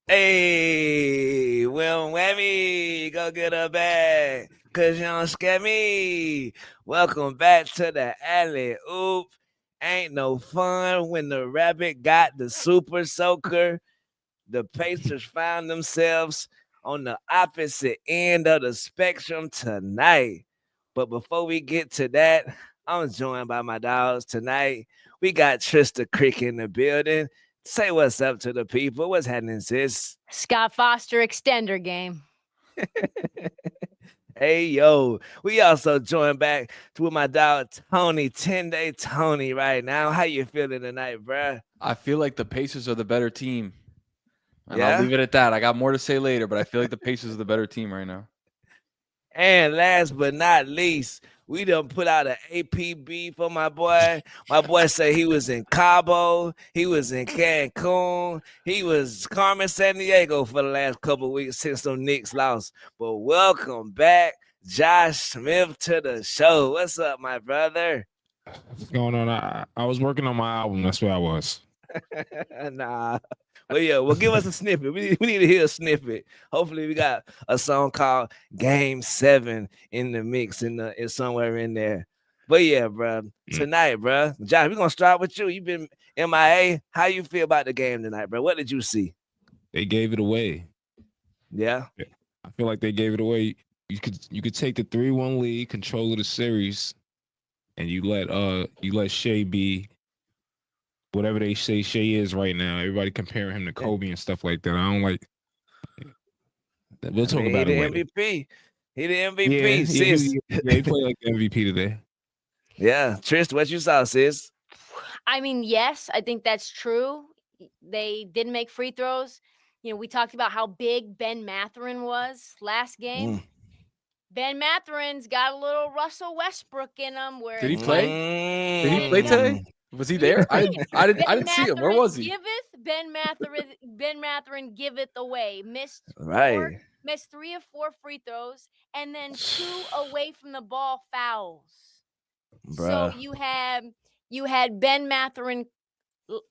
Hey, Will Whammy, go get a bag, cause you don't scare me. Welcome back to the alley oop. Ain't no fun when the rabbit got the super soaker. The Pacers found themselves on the opposite end of the spectrum tonight. But before we get to that, I'm joined by my dogs tonight. We got Trista Crick in the building. Say what's up to the people. What's happening, sis? Scott Foster extender game. Hey, yo. We also joined back with my dog, Tony, 10-day Tony right now. How you feeling tonight, bruh? I feel like the Pacers are the better team. And Yeah? I'll leave it at that. I got more to say later, but I feel like the Pacers are the better team right now. And last but not least, we done put out an APB for my boy. My boy said he was in Cabo, he was in Cancun, he was Carmen San Diego for the last couple of weeks since some Knicks lost. But welcome back, Josh Smith, to the show. What's up, my brother? What's going on? I was working on my album. That's where I was. Nah. Well, yeah, well, give us a snippet. We need to hear a snippet. Hopefully, we got a song called Game 7 in the mix in somewhere in there. But yeah, bro, tonight, bro, Josh, we're gonna start with you. You've been MIA. How you feel about the game tonight, bro? What did you see? They gave it away. Yeah. I feel like they gave it away. You could take the 3-1 lead, control of the series, and you let Shea be whatever they say Shea is right now. Everybody comparing him to Kobe and stuff like that. I don't like. We'll talk about it later. MVP. He the MVP, Yeah, sis. he played like the MVP today. Yeah, Trist, what you saw, sis? I mean, yes, I think that's true. They didn't make free throws. You know, we talked about how big Ben Mathurin was last game. Ben Mathurin's got a little Russell Westbrook in him. Where Did he play? Did he play today? Was he there? I didn't see him. Where was he? Ben Mathurin giveth away. Missed missed 3 of 4 free throws, and then 2 away from the ball fouls. Bruh. So you had Ben Mathurin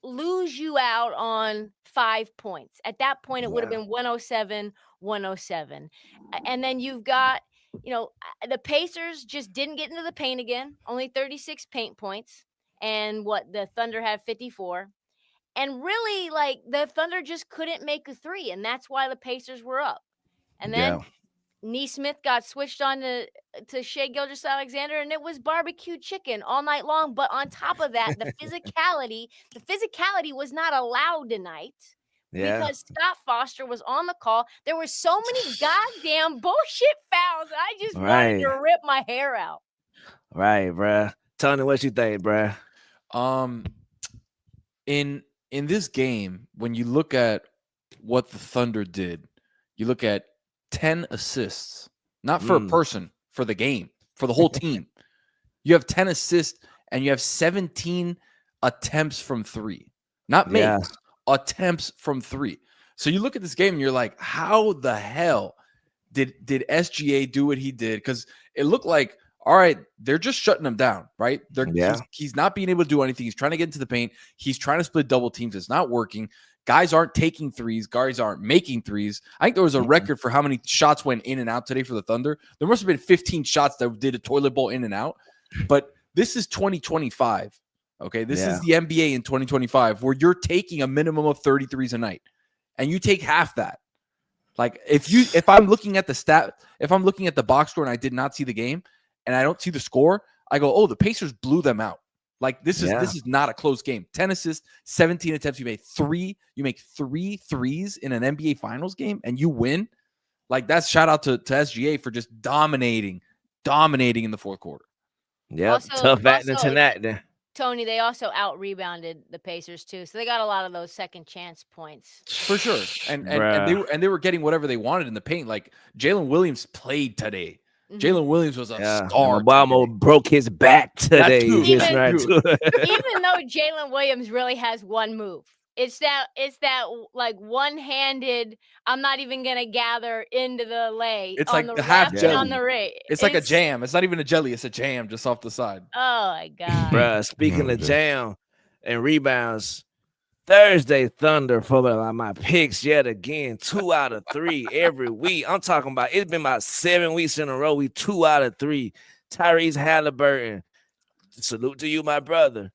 lose you out on 5 points. At that point, it would have been 107-107. And then you've got, the Pacers just didn't get into the paint again. Only 36 paint points. And the Thunder had 54. And really, like, the Thunder just couldn't make a three. And that's why the Pacers were up. And then Nesmith got switched on to Shea Gilgeous-Alexander, and it was barbecue chicken all night long. But on top of that, the physicality was not allowed tonight because Scott Foster was on the call. There were so many goddamn bullshit fouls. I just wanted to rip my hair out. Right, bruh. Tony, what you think, bruh? In this game, when you look at what the Thunder did, you look at 10 assists, not for a person, for the game, for the whole team. You have 10 assists and you have 17 attempts from 3. Not makes, attempts from 3. So you look at this game and you're like, how the hell did SGA do what he did? Because it looked like, all right, they're just shutting him down, right? He's not being able to do anything. He's trying to get into the paint. He's trying to split double teams. It's not working. Guys aren't taking threes. Guys aren't making threes. I think there was a record for how many shots went in and out today for the Thunder. There must have been 15 shots that did a toilet bowl in and out. But this is 2025, okay? This is the NBA in 2025 where you're taking a minimum of 33s a night, and you take half that. Like, if I'm looking at the box score and I did not see the game and I don't see the score, I go, oh, the Pacers blew them out. Like, this is not a close game. 10 assists, 17 attempts. You make 3 threes in an NBA Finals game, and you win. Like, that's shout out to SGA for just dominating in the fourth quarter. Yeah, tough acting tonight. Tony, they also out-rebounded the Pacers too, so they got a lot of those second chance points for sure. And they were getting whatever they wanted in the paint. Like, Jalen Williams played today. Jalen Williams was a star. Obama broke his back today. Even though Jalen Williams really has one move, it's that like one-handed. I'm not even gonna gather into the lay. It's like the half jelly on the ray. It's like a jam. It's not even a jelly. It's a jam just off the side. Oh my god, bruh. Speaking of jam and rebounds, Thursday Thunder for my picks yet again. 2 out of 3 every week. I'm talking about it's been about 7 weeks in a row. We 2 out of 3. Tyrese Halliburton. Salute to you, my brother.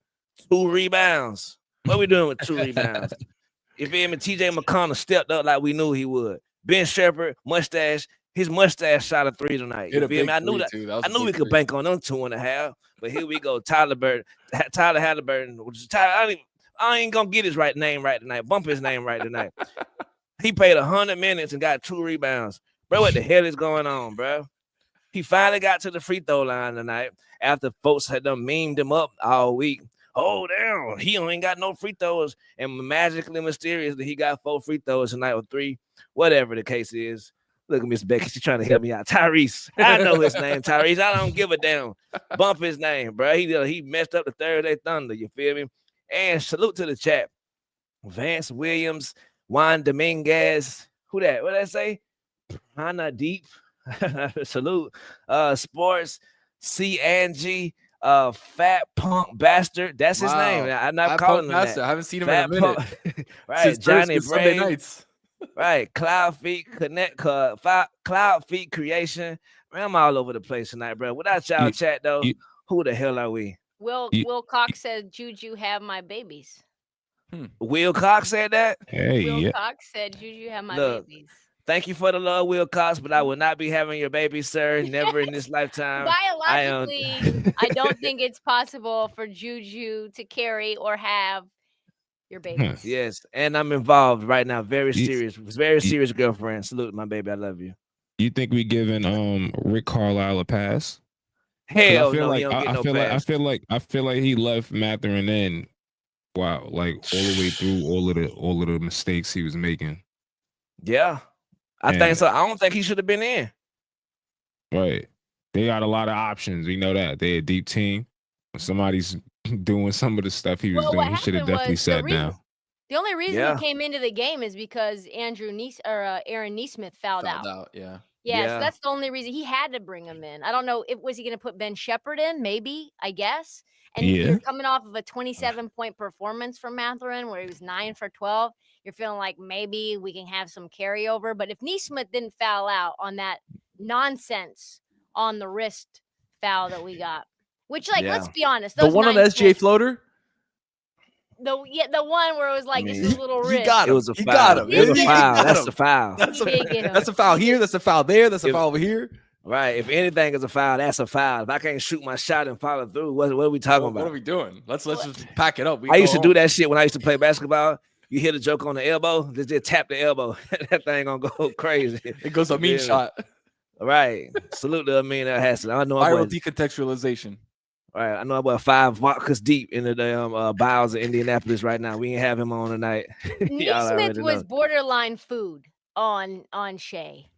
2 rebounds. What we doing with 2 rebounds? If him and TJ McConnell stepped up like we knew he would. Ben Shepherd, mustache. His mustache shot a 3 tonight. You feel me? I knew that. I knew we could bank on them 2.5. But here we go. Tyler Halliburton. I ain't gonna get his name right tonight. Bump his name right tonight. He played 100 minutes and got 2 rebounds. Bro, what the hell is going on, bro? He finally got to the free throw line tonight after folks had done memed him up all week. Oh, damn. He ain't got no free throws. And magically, mysteriously, he got 4 free throws tonight or 3. Whatever the case is. Look at Miss Becky. She's trying to help me out. Tyrese. I know his name, Tyrese. I don't give a damn. Bump his name, bro. He messed up the Thursday Thunder. You feel me? And salute to the chat. Vance Williams, Juan Dominguez. Who that? What did I say? Hannah Deep. Salute. Sports. C. Angie. Fat Punk Bastard. That's his name. I'm not calling him that. I haven't seen him Fat in a minute. Right. Since Johnny Sunday Brave. nights. Right. Cloud Feet Cloud Feet Creation. Man, I'm all over the place tonight, bro. Without y'all chat, though, who the hell are we? Will Cox said JuJu have my babies. Will Cox said that? Hey, Will Cox said JuJu have my babies. Thank you for the love, Will Cox, but I will not be having your baby, sir. Never in this lifetime. Biologically, I don't think it's possible for JuJu to carry or have your babies. Yes, and I'm involved right now. Very serious girlfriend. Salute, my baby. I love you. You think we giving Rick Carlisle a pass? Hell I feel no, like, he don't get no pass. I feel like he left Mathurin in. Wow, like all the way through all of the mistakes he was making. Yeah, I think so. I don't think he should have been in. Right, they got a lot of options. We know that they're a deep team. When somebody's doing some of the stuff he was doing, he should have definitely sat down. The only reason he came into the game is because Aaron Nesmith fouled out. Yeah, so that's the only reason he had to bring him in. I don't know was he going to put Ben Shepherd in? Maybe, I guess. And you're coming off of a 27-point performance from Mathurin where he was 9 for 12. You're feeling like maybe we can have some carryover. But if Nesmith didn't foul out on that nonsense on the wrist foul that we got, which let's be honest, the one on the SGA floater. The one where it was like this little wrist. He got him. It was a foul. He got him. It was a foul. That's a foul. That's a foul here. That's a foul there. That's a foul over here. Right. If anything is a foul, that's a foul. If I can't shoot my shot and follow through, what are we talking about? What are we doing? Let's just pack it up. I used to do that shit when I used to play basketball. You hit a joke on the elbow, just tap the elbow. That thing gonna go crazy. It goes a mean shot. Right. Salute to Amin Hassan. I know viral decontextualization. Right. I know about 5 vodkas deep in the damn bowels of Indianapolis right now. We ain't have him on tonight. Nesmith was borderline food on Shea.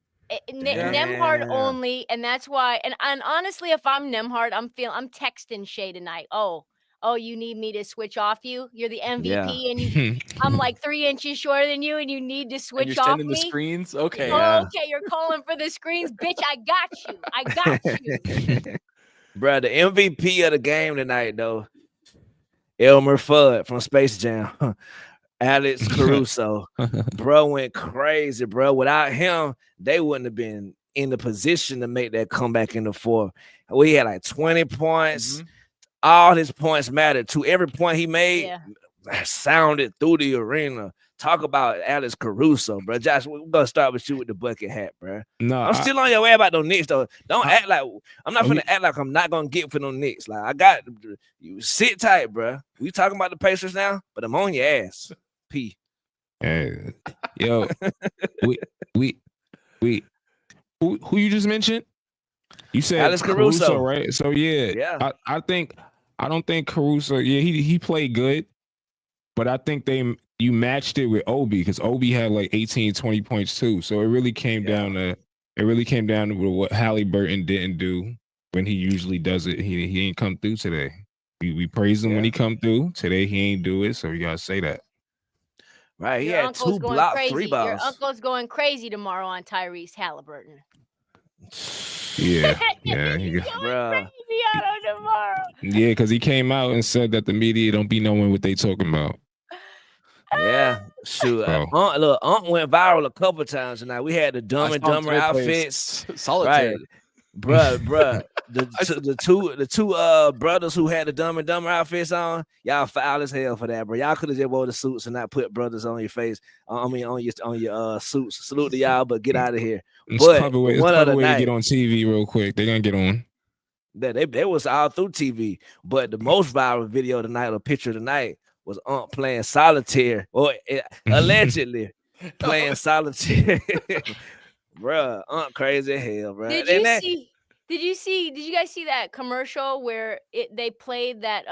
Nembhard only, and that's why. And honestly, if I'm Nembhard, I'm texting Shea tonight. Oh, you need me to switch off you? You're the MVP, and I'm like 3 inches shorter than you, and you need to switch off me. You're sending the screens, okay? Okay, you're calling for the screens, bitch. I got you. Bro, the MVP of the game tonight, though, Elmer Fudd from Space Jam. Alex Caruso, bro, went crazy, bro. Without him, they wouldn't have been in the position to make that comeback in the fourth. We had like 20 points. Mm-hmm. All his points mattered. To every point he made, sounded through the arena. Talk about Alex Caruso, bro. Josh, we're gonna start with you with the bucket hat, bro. No, I'm still on your way about those Knicks, though. Don't act like I'm not gonna act like I'm not gonna get for those Knicks. Like I got you. Sit tight, bro. We talking about the Pacers now, but I'm on your ass. P. Hey, yo, we who you just mentioned? You said Alex Caruso, right? So yeah. I don't think Caruso. Yeah, he played good, but I think you matched it with Obi because Obi had like 18, 20 points too. So it really came down to what Halliburton didn't do when he usually does it. He ain't come through today. We praise him when he come through. Today he ain't do it, so you gotta say that. Right, he had 2 blocked 3 balls. Your uncle's going crazy tomorrow on Tyrese Halliburton. Yeah, he's going crazy on him tomorrow. Yeah, because he came out and said that the media don't be knowing what they talking about. Yeah, shoot. Bro. Look, Aunt went viral a couple times tonight. We had the Dumb I and saw him Dumber today playing outfits, solitaire. right? Bruh. I saw- The two brothers who had the Dumb and Dumber outfits on, y'all foul as hell for that, bro. Y'all could have just wore the suits and not put brothers on your face. I mean, on your suits. Salute to y'all, but get out of here. It's But clever way, the one other to night, get on TV real quick. They're gonna get on. that they was all through TV. But the most viral video tonight, or picture tonight, was Aunt playing solitaire, or allegedly playing solitaire. Bruh, Aunt crazy as hell, bruh. Did you guys see that commercial where they played that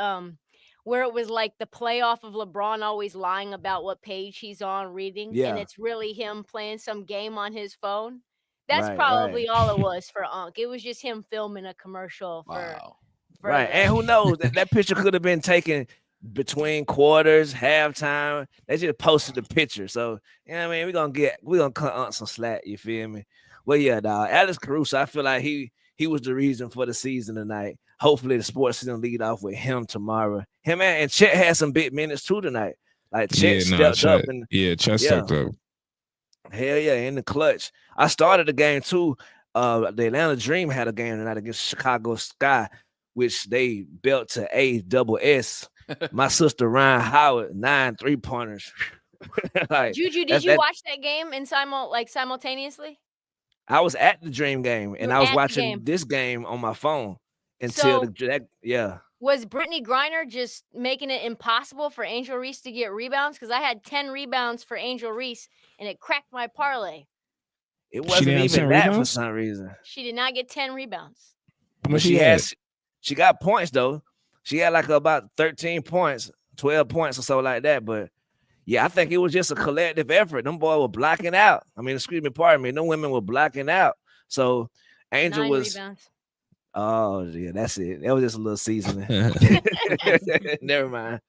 where it was like the playoff of LeBron always lying about what page he's on reading, Yeah. and it's really him playing some game on his phone? That's Right. probably all it was for Unc. It was just him filming a commercial for Wow. Right. the- And who knows? That picture could have been taken between quarters, halftime. They just posted the picture. So, you know what I mean? We're gonna cut Aunt some slack, you feel me? Well, yeah, dog. Alex Caruso, I feel like he was the reason for the season tonight. Hopefully the sports season lead off with him tomorrow. Him and Chet had some big minutes too tonight. Like Chet stepped up and Chet stepped up. hell yeah, in the clutch. I started the game too. The Atlanta Dream had a game tonight against Chicago Sky, which they built to ASS. My sister Ryan Howard, 9 3-pointers. Like, JuJu, did you watch that game in simultaneously? I was at the Dream game and were I was at the watching game. this game on my phone until So- Was Brittany Griner just making it impossible for Angel Reese to get rebounds? Because I had 10 rebounds for Angel Reese, and it cracked my parlay. It She wasn't didn't have even 10 that for rebounds? some reason. She did not get 10 rebounds. How But much she had? she got points though. She had like about 13 points, 12 points or so like that. But yeah, I think it was just a collective effort. Them boys were blocking out. I mean, excuse me, pardon me. Them women were blocking out. So Angel 9 was. rebounds. Oh yeah, that's it. That was just a little seasoning. Never mind.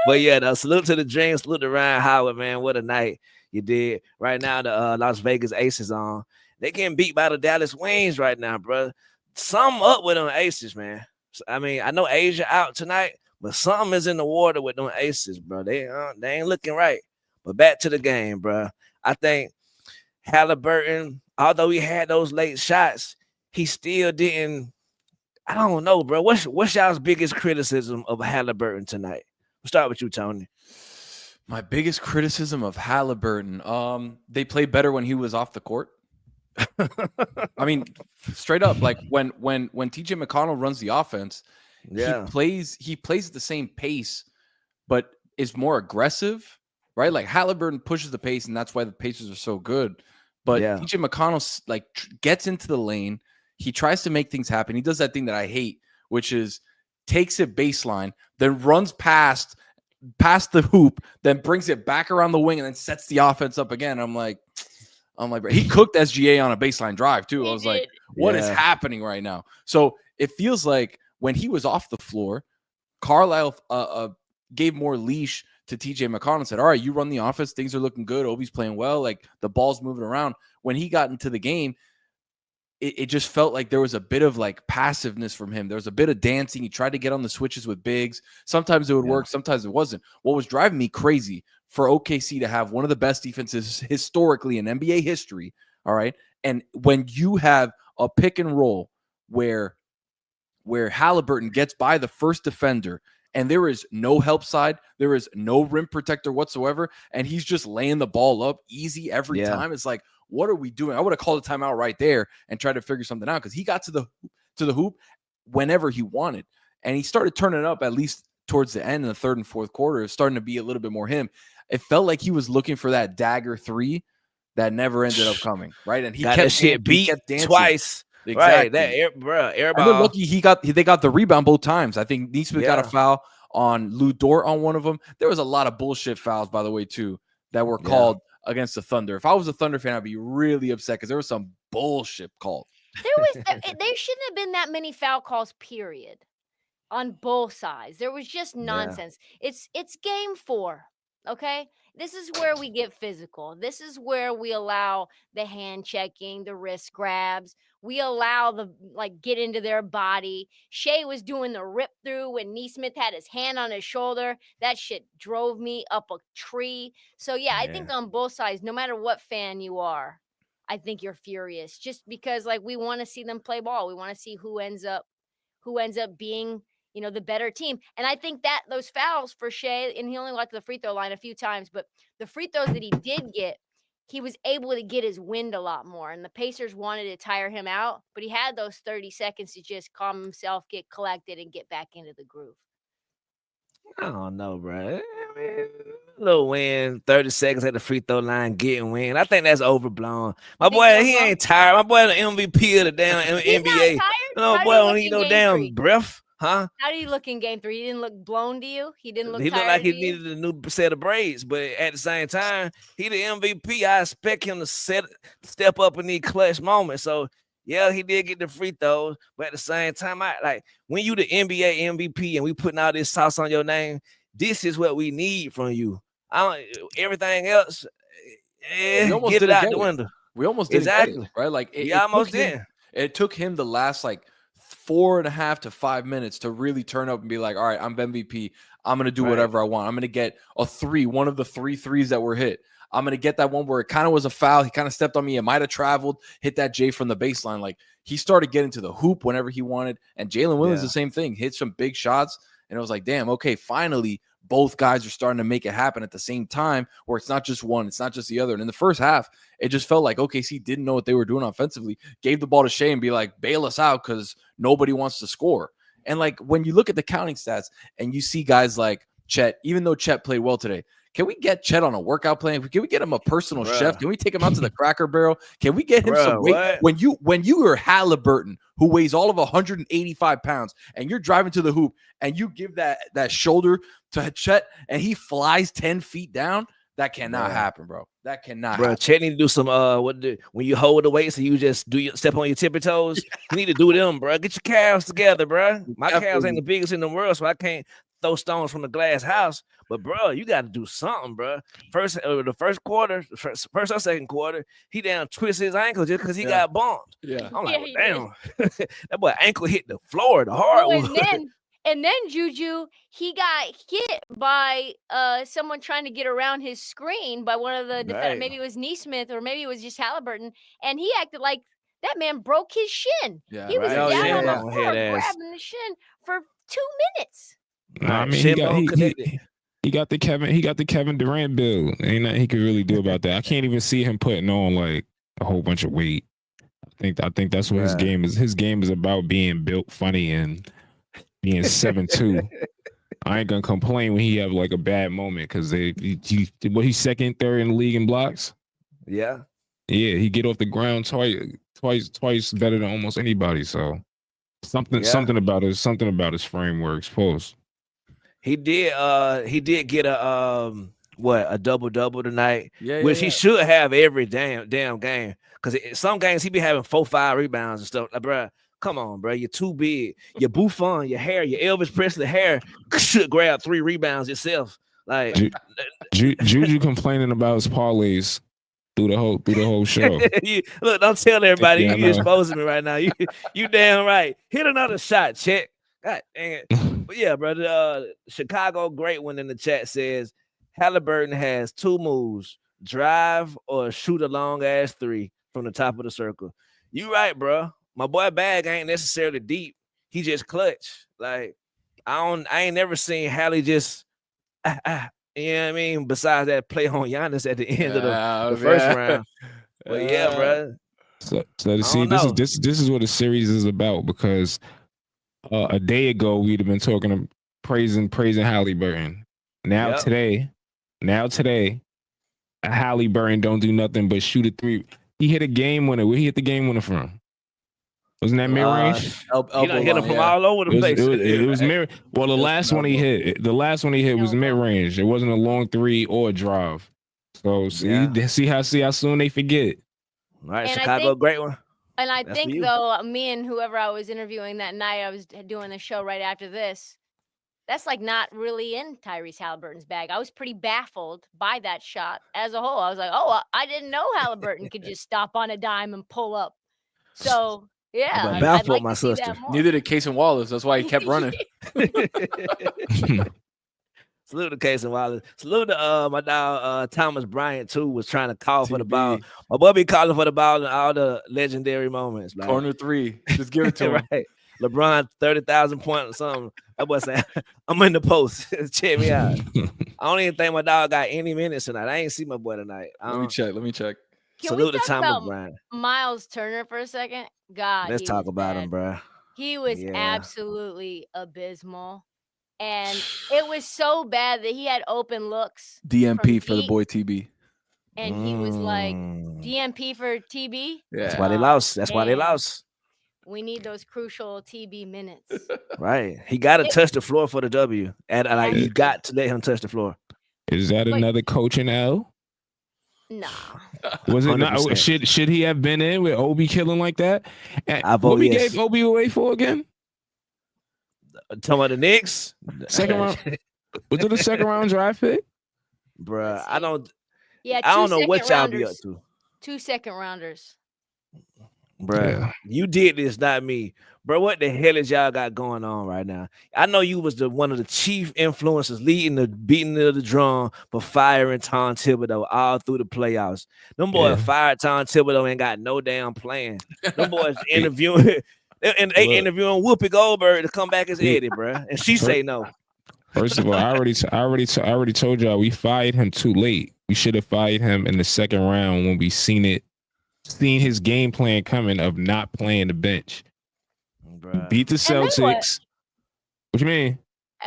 But yeah, no, salute to the Dream, salute to Ryan Howard, man. What a night you did. Right now, the Las Vegas Aces on. They getting beat by the Dallas Wings right now, bro. Something up with them Aces, man. I mean, I know Asia out tonight, but something is in the water with them Aces, bro. They ain't looking right. But back to the game, bro. I think Halliburton, although he had those late shots, he still didn't. I don't know, bro. What's y'all's biggest criticism of Halliburton tonight? We'll start with you, Tony. My biggest criticism of Halliburton, they played better when he was off the court. I mean, straight up, like when TJ McConnell runs the offense, Yeah, he plays at the same pace, but is more aggressive, right? Like Halliburton pushes the pace, and that's why the Pacers are so good. But Yeah. TJ McConnell like gets into the lane. He tries to make things happen. He does that thing that I hate, which is takes it baseline, then runs past the hoop, then brings it back around the wing, and then sets the offense up again. I'm like, bro, he cooked SGA on a baseline drive too. I was like, what is happening right now? So it feels like when he was off the floor, Carlisle gave more leash to TJ McConnell and said, all right, you run the offense. Things are looking good. Obi's playing well. Like the ball's moving around. When he got into the game, it just felt like there was a bit of like passiveness from him. There was a bit of dancing. He tried to get on the switches with bigs. Sometimes it would work. Sometimes it wasn't. What was driving me crazy for OKC to have one of the best defenses historically in NBA history. All right. And when you have a pick and roll where Halliburton gets by the first defender and there is no help side, there is no rim protector whatsoever, and he's just laying the ball up easy every time. It's like, what are we doing? I would have called a timeout right there and tried to figure something out because he got to the hoop whenever he wanted. And he started turning it up at least towards the end in the third and fourth quarter. It was starting to be a little bit more him. It felt like he was looking for that dagger three that never ended up coming, right? And he got kept that shit beat twice. Exactly. Right, that airball. And they're lucky they got the rebound both times. I think Neesmith got a foul on Lou Dort on one of them. There was a lot of bullshit fouls, by the way, too, that were called against the Thunder. If I was a Thunder fan, I'd be really upset because there was some bullshit called. There shouldn't have been that many foul calls, period, on both sides. There was just nonsense. It's game 4, okay? This is where we get physical. This is where we allow the hand checking, the wrist grabs. we allow the get into their body. Shea was doing the rip through when Neesmith had his hand on his shoulder. That shit drove me up a tree. So yeah, I think on both sides, no matter what fan you are, I think you're furious just because we want to see them play ball. We want to see who ends up being, the better team. And I think that those fouls for Shea, and he only got to the free throw line a few times, but the free throws that he did get, he was able to get his wind a lot more. And the Pacers wanted to tire him out, but he had those 30 seconds to just calm himself, get collected, and get back into the groove. I don't know, bro. I mean, little win, 30 seconds at the free throw line, getting win. I think that's overblown. My boy, he ain't tired. My boy, the MVP of the damn NBA. He's not tired? No, boy, don't need no damn breath. Huh? How did he look in game 3? He didn't look blown to you? He didn't look tired. He looked like he needed a new set of braids, but at the same time, he the MVP. I expect him to step up in these clutch moments. So yeah, he did get the free throws, but at the same time, when you the NBA MVP and we putting all this sauce on your name, this is what we need from you. Everything else, get it out the window. We almost did exactly right. It almost did. It took him the last 4.5 to 5 minutes to really turn up and be like, all right, I'm MVP. I'm going to do whatever I want. I'm going to get a 3, one of the 3 threes that were hit. I'm going to get that one where it kind of was a foul. He kind of stepped on me. It might have traveled, hit that J from the baseline. He started getting to the hoop whenever he wanted. And Jalen Williams, the same thing, hit some big shots. And it was like, damn, okay, finally, both guys are starting to make it happen at the same time where it's not just one, it's not just the other. And in the first half, it just felt like OKC didn't know what they were doing offensively, gave the ball to Shea and be like, bail us out because nobody wants to score. And when you look at the counting stats and you see guys like Chet, even though Chet played well today, can we get Chet on a workout plan? Can we get him a personal chef? Can we take him out to the Cracker Barrel? Can we get him some weight? When you are Halliburton, who weighs all of 185 pounds, and you're driving to the hoop and you give that shoulder to Chet and he flies 10 feet down, that cannot happen, bro. That cannot happen. Chet need to do some when you hold the weights and you just step on your tippy toes, you need to do them, bro. Get your calves together, bro. My calves ain't the biggest in the world, so I can't throw stones from the glass house. But bro, you got to do something, bro. The first quarter, first or second quarter, he down twisted his ankle just because he got bumped. Yeah, I'm like, damn, that boy ankle hit the floor, the hardwood. And then JuJu, he got hit by someone trying to get around his screen by one of the defenders. Maybe it was Neesmith or maybe it was just Halliburton, and he acted like that man broke his shin. Yeah, he was down on the floor grabbing the shin for 2 minutes. I mean, he got the Kevin Durant bill. Ain't nothing he could really do about that. I can't even see him putting on a whole bunch of weight. I think that's what his game is. His game is about being built funny and being 7'2". I ain't gonna complain when he have a bad moment because he's second, third in the league in blocks. Yeah, he get off the ground twice better than almost anybody. So something about his framework exposed. He did get a double tonight, which he should have every damn game. Because some games he be having 4-5 rebounds and stuff. Bruh, come on, bro. You're too big. Your Buffon, your hair, your Elvis Presley hair should grab 3 rebounds yourself. JuJu complaining about his parlays through the whole show. Look, don't tell everybody you exposing me right now. You damn right. Hit another shot, Chet. God dang it. But yeah, brother, Chicago Great One in the chat says Halliburton has 2 moves: drive or shoot a long ass 3 from the top of the circle. You right, bro. My boy bag ain't necessarily deep. He just clutch. I ain't never seen Hallie just you know what I mean? Besides that play on Giannis at the end of the first round. But yeah, bro. So see, this is what the series is about, because a day ago we'd have been talking praising Halliburton. Now today, Halliburton don't do nothing but shoot a 3. He hit a game winner. Where he hit the game winner from? Wasn't that mid range? He done hit him from all over the place. It was mid. Well, the last one he hit was mid range. It wasn't a long 3 or a drive. So see how soon they forget. All right, and Chicago, Great One. And I think though, me and whoever I was interviewing that night, I was doing the show right after this. That's not really in Tyrese Halliburton's bag. I was pretty baffled by that shot as a whole. I was like, oh, I didn't know Halliburton could just stop on a dime and pull up So yeah, But I'd baffled like my to see sister. that more. Neither did Case and Wallace. That's why he kept running. Salute to Case and Wallace. Salute to my dog Thomas Bryant too. Was trying to call for the ball. TB. My boy be calling for the ball in all the legendary moments. Like, Corner 3. Just give it to him. right. LeBron 30,000 points or something. That boy saying, "I'm in the post. Check me out." I don't even think my dog got any minutes tonight. I ain't see my boy tonight. Let me check. Can Salute we to talk Thomas about Bryant. Miles Turner for a second? God, Let's he talk was about bad. him, bro. He was Yeah. absolutely abysmal. And it was so bad that he had open looks. DMP from for the deep, boy TB. And he was like, Mm. DMP for TB? That's Yeah. why they lost. That's why they Man. lost. We need those crucial TB minutes. Right. He got to touch the floor for the W. And like you got to let him touch the floor. Is that But- another coaching L? Nah. Was it not? 100%. Should he have been in with Obi killing like that? And I vote what we yes. gave Obi away for again? Talking about the Knicks? Second round. Was it a second round draft pick? Bruh, Let's I see. don't Yeah, I don't know two what y'all second be up rounders. to. 2 second rounders. Bruh, Yeah. you did this, not me. Bro, what the hell is y'all got going on right now? I know you was one of the chief influencers leading the beating of the drum for firing Tom Thibodeau all through the playoffs. Them boys fired Tom Thibodeau and got no damn plan. Them boys interviewing and they interviewing Whoopi Goldberg to come back as Eddie, bro. And she say no. First of all, I already told y'all we fired him too late. We should have fired him in the second round when we seen his game plan coming of not playing the bench. Bruh. Beat the then what? Celtics. What you mean?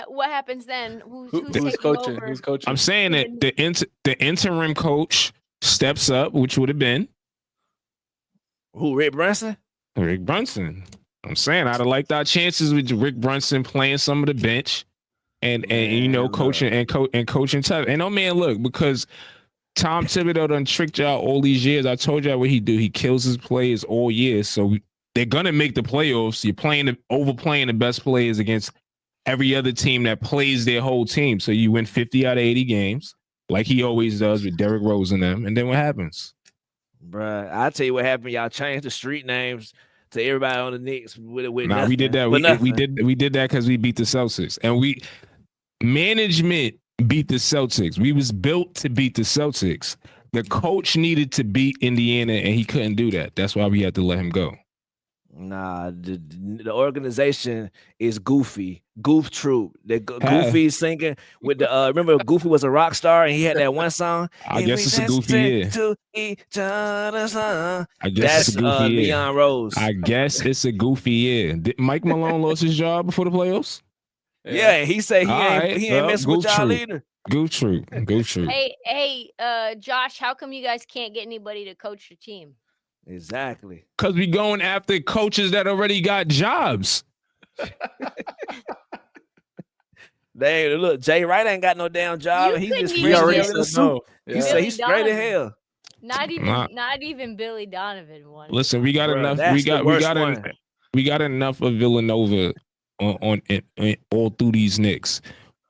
What happens then? Who's Who's taking coaching? over? Who's coaching? I'm saying that the interim coach steps up, which would have been Who, Rick Brunson? Rick Brunson. I'm saying I'd have liked our chances with Rick Brunson playing some of the bench and you know, Man, coaching and coaching tough. And oh man, look, because Tom Thibodeau done tricked y'all all these years. I told y'all what he do. He kills his players all year. So they're gonna make the playoffs. You're overplaying the best players against every other team that plays their whole team. So you win 50 out of 80 games, like he always does with Derrick Rose and them. And then what happens? Bruh, I'll tell you what happened. Y'all changed the street names to everybody on the Knicks with Nah, nothing, we did that. We did that because we beat the Celtics. And management beat the Celtics. We was built to beat the Celtics. The coach needed to beat Indiana, and he couldn't do that. That's why we had to let him go. Nah, the organization is Goofy, Goof Troop. Goofy singing with the remember Goofy was a rock star and he had that one song. I guess it's a Goofy year. To each other's song. I guess it's a Goofy year. Leon Rose. I guess it's a Goofy year. Did Mike Malone lost his job before the playoffs? Yeah, he said he ain't messing with y'all Troop. either. Goof Troop. Goof Troop. Hey, Josh, how come you guys can't get anybody to coach your team? Exactly. Because we going after coaches that already got jobs. Look, Jay Wright ain't got no damn job. You He couldn't just even fresh already in the said suit. no. He said he's straight as Donovan. hell. Not even Billy Donovan won. Listen, we got Bruh, enough. that's the worst one. We got enough of Villanova on all through these Knicks.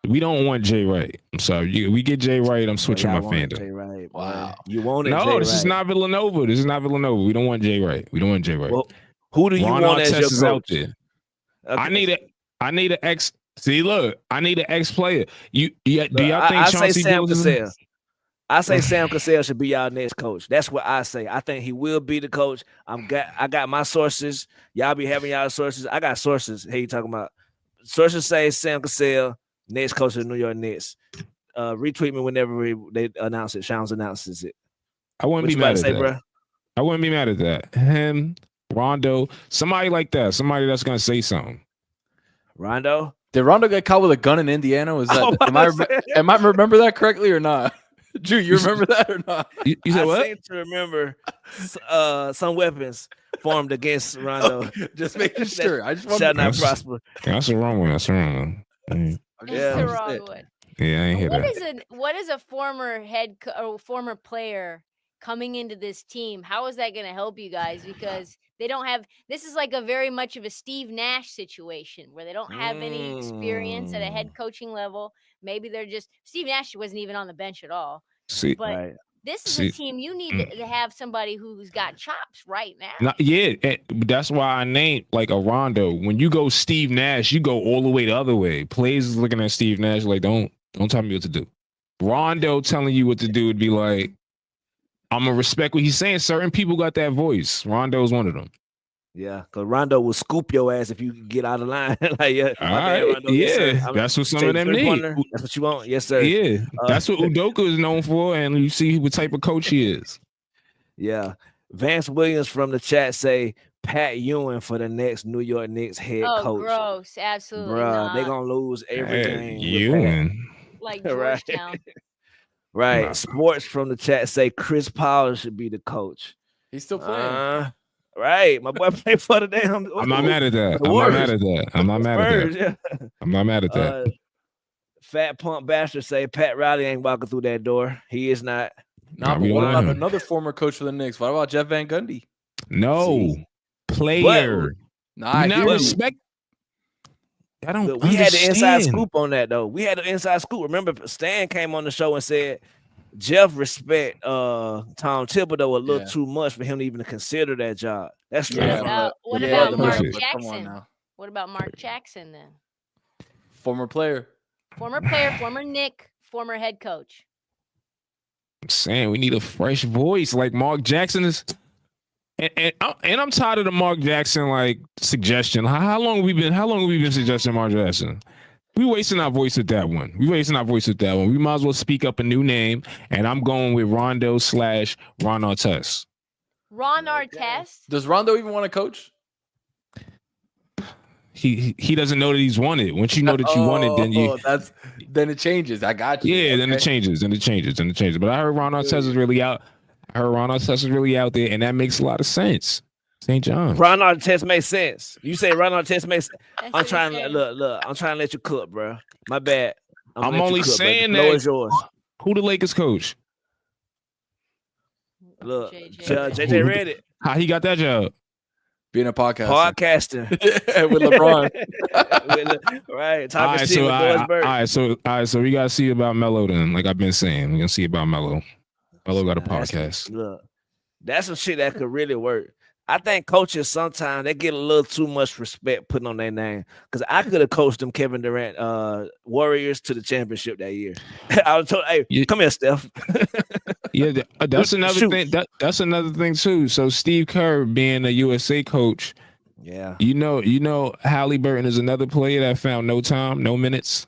We don't want Jay Wright. I'm sorry. We get Jay Wright, I'm switching my fandom. Jay Wright, Wow. You want it, No, Jay this is Wright. not Villanova. This is not Villanova. We don't want Jay Wright. We don't want Jay Wright. Well, who do you Ron want as Artest your is out coach? there. Okay. I need an ex. See, look, I need an ex player. Do y'all think I say Chauncey Sam Billups is Cassell. I say Sam Cassell should be y'all next coach. That's what I say. I think he will be the coach. I got my sources. Y'all be having y'all sources. I got sources. Hey, you talking about? Sources say Sam Cassell, next coach of the New York Knicks. Retweet me whenever they announce it. Showns announces it. I wouldn't What be you about mad to at say, that. bro? I wouldn't be mad at that. Him, Rondo, somebody like that. Somebody that's gonna say something. Rondo? Did Rondo get caught with a gun in Indiana? Was that am I remember that correctly or not? Drew, you remember that or not? You said I what? seem to remember some weapons formed against Rondo. Just making sure. I just want Shall to not That's- prosper. That's the wrong one. That's the wrong one. It's Yeah. the wrong one. Yeah, I ain't hear that. What is a former or former player coming into this team? How is that going to help you guys? Because they don't have. This is like a very much of a Steve Nash situation where they don't have any experience at a head coaching level. Maybe they're just Steve Nash wasn't even on the bench at all. See, But Right. This is a team you need to have somebody who's got chops right now. That's why I named like a Rondo. When you go Steve Nash, you go all the way the other way. Players is looking at Steve Nash like, don't tell me what to do. Rondo telling you what to do would be like, I'm gonna respect what he's saying. Certain people got that voice. Rondo's one of them. Yeah, because Rondo will scoop your ass if you get out of line. Like, all right, Rondo, yes, that's what some of them need. That's what you want, yes, sir. Yeah, that's what Udoka is known for, and you see what type of coach he is. Yeah, Vance Williams from the chat say Pat Ewing for the next New York Knicks head coach. Oh, gross, absolutely, bruh. They gonna lose every game. Ewing, like Georgetown. Right. Nah. Sports from the chat say Chris Paul should be the coach. He's still playing. Right. My boy played for the damn. I'm not mad at that. I'm not mad at that. I'm not mad at that. Yeah. I'm not mad at that. Fat Pump Bastard say Pat Riley ain't walking through that door. He is not. But what about another former coach for the Knicks? What about Jeff Van Gundy? No. Player. Not respect. I don't. We had the inside scoop on that though. We had the inside scoop. Remember, Stan came on the show and said Jeff respect Tom Thibodeau a little too much for him to even consider that job. That's true. What about Mark Jackson? What about Mark Jackson then? Former player, former Knick, former head coach. I'm saying we need a fresh voice like Mark Jackson is. And I'm tired of the Mark Jackson like suggestion. How long have we been suggesting Mark Jackson? We wasting our voice with that one. We might as well speak up a new name, and I'm going with Rondo / Ron Artest. Ron Artest? Does Rondo even want to coach? He doesn't know that he's won it. Once you know that you won it, then it changes. I got you. Yeah, then it changes. But I heard Ron Artest is really out. Ron Artest is really out there, and that makes a lot of sense. St. John. Ron Artest makes sense. You say Ron Artest makes sense. I'm trying to look. I'm trying to let you cook, bro. My bad. I'm only saying that. Is yours. Who the Lakers coach? Look, JJ Redick. How he got that job? Being a podcasting with LeBron. Right. Talking shit with Louisburg. All right. So we gotta see about Melo then. Like I've been saying, we're gonna see about Melo. Melo got a podcast. Look, that's some shit that could really work. I think coaches sometimes they get a little too much respect putting on their name. Because I could have coached them Kevin Durant Warriors to the championship that year. I was told, hey, come here, Steph. Yeah, that's another thing. That's another thing too. So Steve Kerr being a USA coach, you know, Halliburton is another player that found no time, no minutes.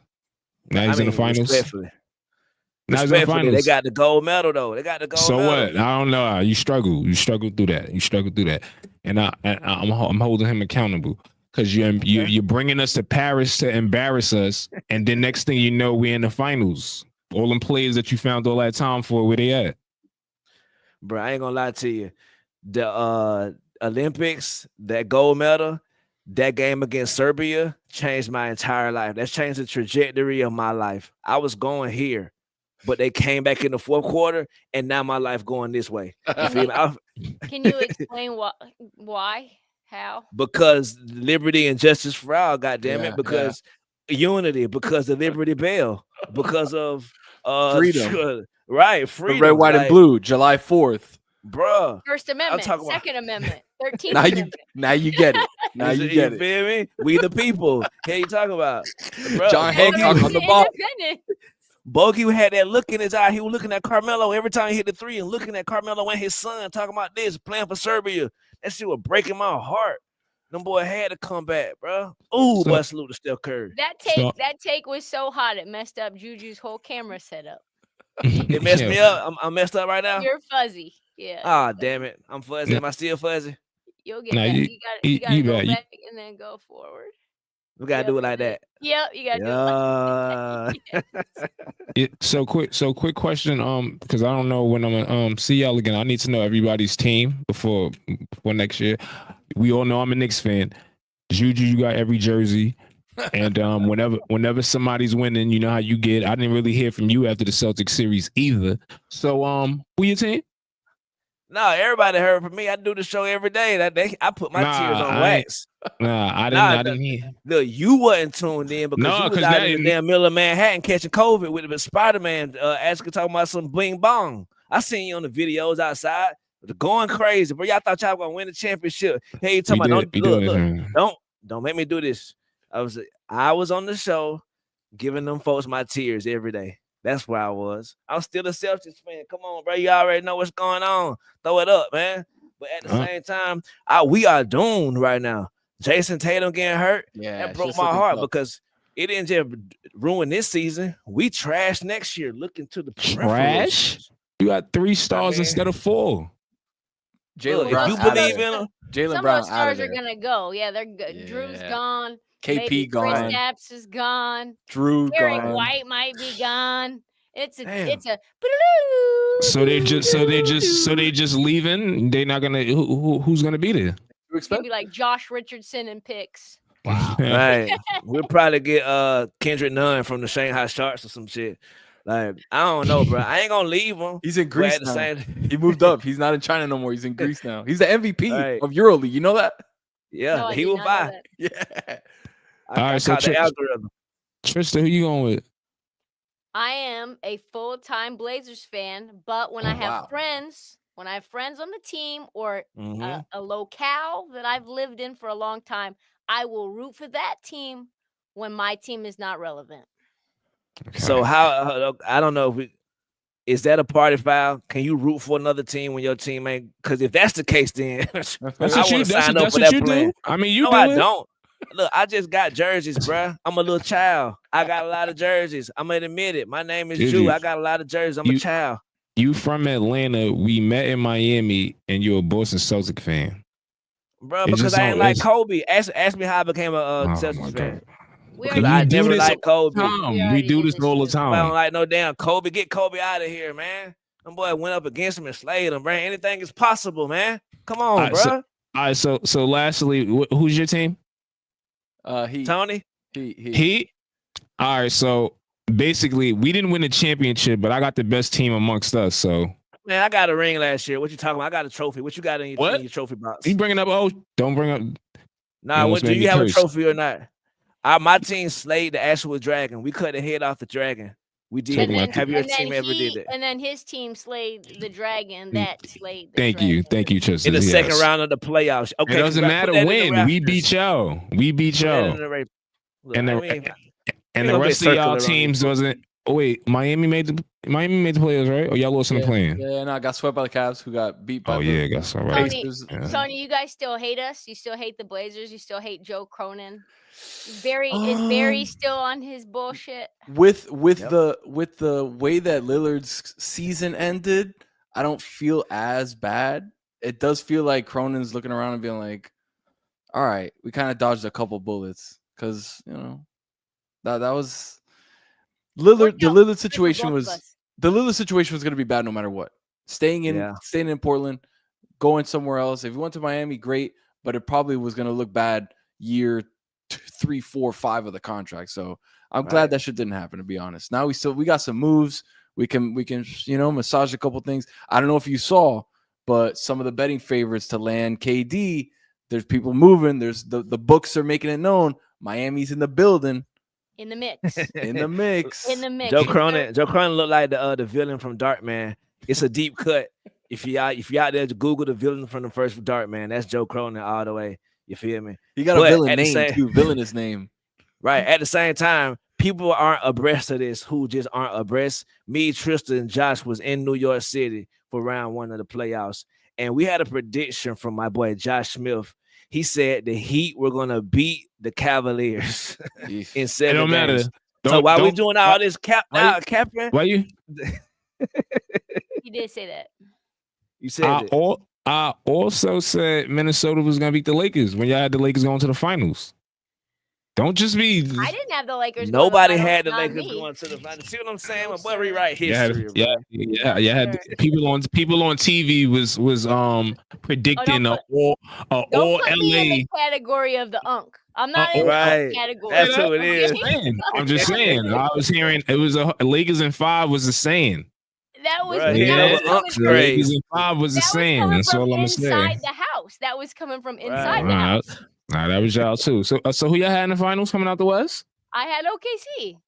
Now he's in the finals. Respectfully, they got the gold medal though. They got the gold medal. So what? I don't know. You struggle through that. And I'm holding him accountable because you're bringing us to Paris to embarrass us, and then next thing you know, we're in the finals. All them players that you found all that time for, where they at? Bro, I ain't gonna lie to you. The Olympics, that gold medal, that game against Serbia changed my entire life. That's changed the trajectory of my life. I was going here, but they came back in the fourth quarter, and now my life going this way. You feel me? Can you explain why? How? Because liberty and justice for all, goddamn it. Because unity, because of Liberty Bell, because of freedom. Right, freedom. The red, white, and blue, July 4th. Bruh. First Amendment, Second Amendment, 13th Amendment. Now you get it. Now you get it. Feel me? We the people. What you talking about? Bruh, John Hancock on the ball. Bogey had that look in his eye. He was looking at Carmelo every time he hit the three and looking at Carmelo and his son talking about this, playing for Serbia. That shit was breaking my heart. Them boy had to come back, bro. Ooh, but salute to Steph Curry. That take was so hot it messed up JuJu's whole camera setup. It messed me up. I'm messed up right now. You're fuzzy. Yeah. Ah, damn it. I'm fuzzy. Am I still fuzzy? You'll get back. You gotta go back and then go forward. We gotta do it like that. Yep, you gotta do it. So quick question. Because I don't know when I'm gonna see y'all again. I need to know everybody's team before next year. We all know I'm a Knicks fan. JuJu, you got every jersey. And whenever somebody's winning, you know how you get. I didn't really hear from you after the Celtics series either. So who your team? No, everybody heard from me. I do the show every day. I put my tears on wax. I didn't hear. Look, you wasn't tuned in because you was out in the damn middle of Manhattan catching COVID with Spider-Man talking about some bling bong. I seen you on the videos outside, going crazy, bro. Y'all thought y'all were gonna win the championship. Hey, you talking about don't make me do this. I was on the show giving them folks my tears every day. That's where I was. I'm still a Celtics fan. Come on, bro. You already know what's going on. Throw it up, man. But at the same time, we are doomed right now. Jason Tatum getting hurt. Yeah, that broke my heart because it didn't just ruin this season. We trash next year. Looking to the trash. You got 3 stars instead of 4. Jaylen Brown. If you believe in them, Jaylen Brown. Some of those stars are gonna go. Yeah, they're good. Yeah. Drew's gone. KP gone. Kristaps is gone. Drew Derek gone. White might be gone. It's a. So they just leaving. They're not gonna. Who's gonna be there? It's gonna be like Josh Richardson and picks. Wow. Right. We'll probably get Kendrick Nunn from the Shanghai Sharks or some shit. Like, I don't know, bro. I ain't gonna leave him. He's in Greece now. He moved up. He's not in China no more. He's in Greece now. He's the MVP of EuroLeague. You know that? Yeah, no, he will buy. Yeah. All right, so Tristan, who you going with? I am a full-time Blazers fan, but when I have friends on the team or a locale that I've lived in for a long time, I will root for that team when my team is not relevant. Okay. So how I don't know if is that a party foul? Can you root for another team when your team ain't? Because if that's the case, then that's what you do. I mean, I don't. Look, I just got jerseys, bro. I'm a little child. I got a lot of jerseys. I'm gonna admit it. My name is Ju. I got a lot of jerseys. I'm a child. You from Atlanta? We met in Miami, and you're a Boston Celtic fan, bro. Because I ain't like Kobe. Ask me how I became a Celtics fan. I never like Kobe. We do this all the time. I don't like no damn Kobe. Get Kobe out of here, man. Them boy went up against him and slayed him, man. Anything is possible, man. Come on, bro. All right, so lastly, who's your team? He. Tony. He. All right, so basically, we didn't win the championship, but I got the best team amongst us. So. Man, I got a ring last year. What you talking about? I got a trophy. What you got in your trophy box? You bringing up? Oh, don't bring up. Nah, do you have a trophy or not? My team slayed the actual dragon. We cut the head off the dragon. We did. Have your team ever did that? And then his team slayed the dragon that slayed the Thank dragon. you, Tristan. In the second round of the playoffs. Okay, it doesn't matter when. We beat y'all. And the rest of y'all teams wasn't. Oh wait, Miami made the playoffs, right? Or y'all lost in the play-in? Yeah, no, I got swept by the Cavs, who got beat by. Got swept by. Tony, you guys still hate us? You still hate the Blazers? You still hate Joe Cronin? Is Barry still on his bullshit? With the way that Lillard's season ended, I don't feel as bad. It does feel like Cronin's looking around and being like, "All right, we kind of dodged a couple bullets," because that was. The Lillard situation was going to be bad no matter what. Staying in Portland, going somewhere else. If you went to Miami, great, but it probably was going to look bad year 3, 4, 5 of the contract. So I'm glad that shit didn't happen, to be honest. Now we got some moves. We can massage a couple things. I don't know if you saw, but some of the betting favorites to land KD, there's people moving. There's the books are making it known. Miami's in the building. In the mix. In the mix. Joe Cronin looked like the villain from Darkman. It's a deep cut. If you out there to Google the villain from the first Darkman, that's Joe Cronin all the way. You feel me? He got a villain name too. Villainous name. Right. At the same time, people aren't abreast of this who just aren't abreast. Me, Tristan, and Josh was in New York City for round 1 of the playoffs. And we had a prediction from my boy Josh Smith. He said the Heat were going to beat the Cavaliers in 7 It don't matter. So while we doing all this capping? Why you? He did say that. You said it. I also said Minnesota was going to beat the Lakers when y'all had the Lakers going to the finals. Don't just be. I didn't have the Lakers. Nobody had the Lakers going to the finals. See what I'm saying? My boy rewrite history. Yeah. Had people on TV was predicting all LA in the category of the unk. I'm not in the category. That's who it is. I'm just saying. I was hearing it was Lakers in 5 was the saying. That was Lakers in 5 was the saying. That's all I'm saying. Inside the house. That was coming from inside the house. Nah, that was y'all too. So who y'all had in the finals coming out the West? I had OKC.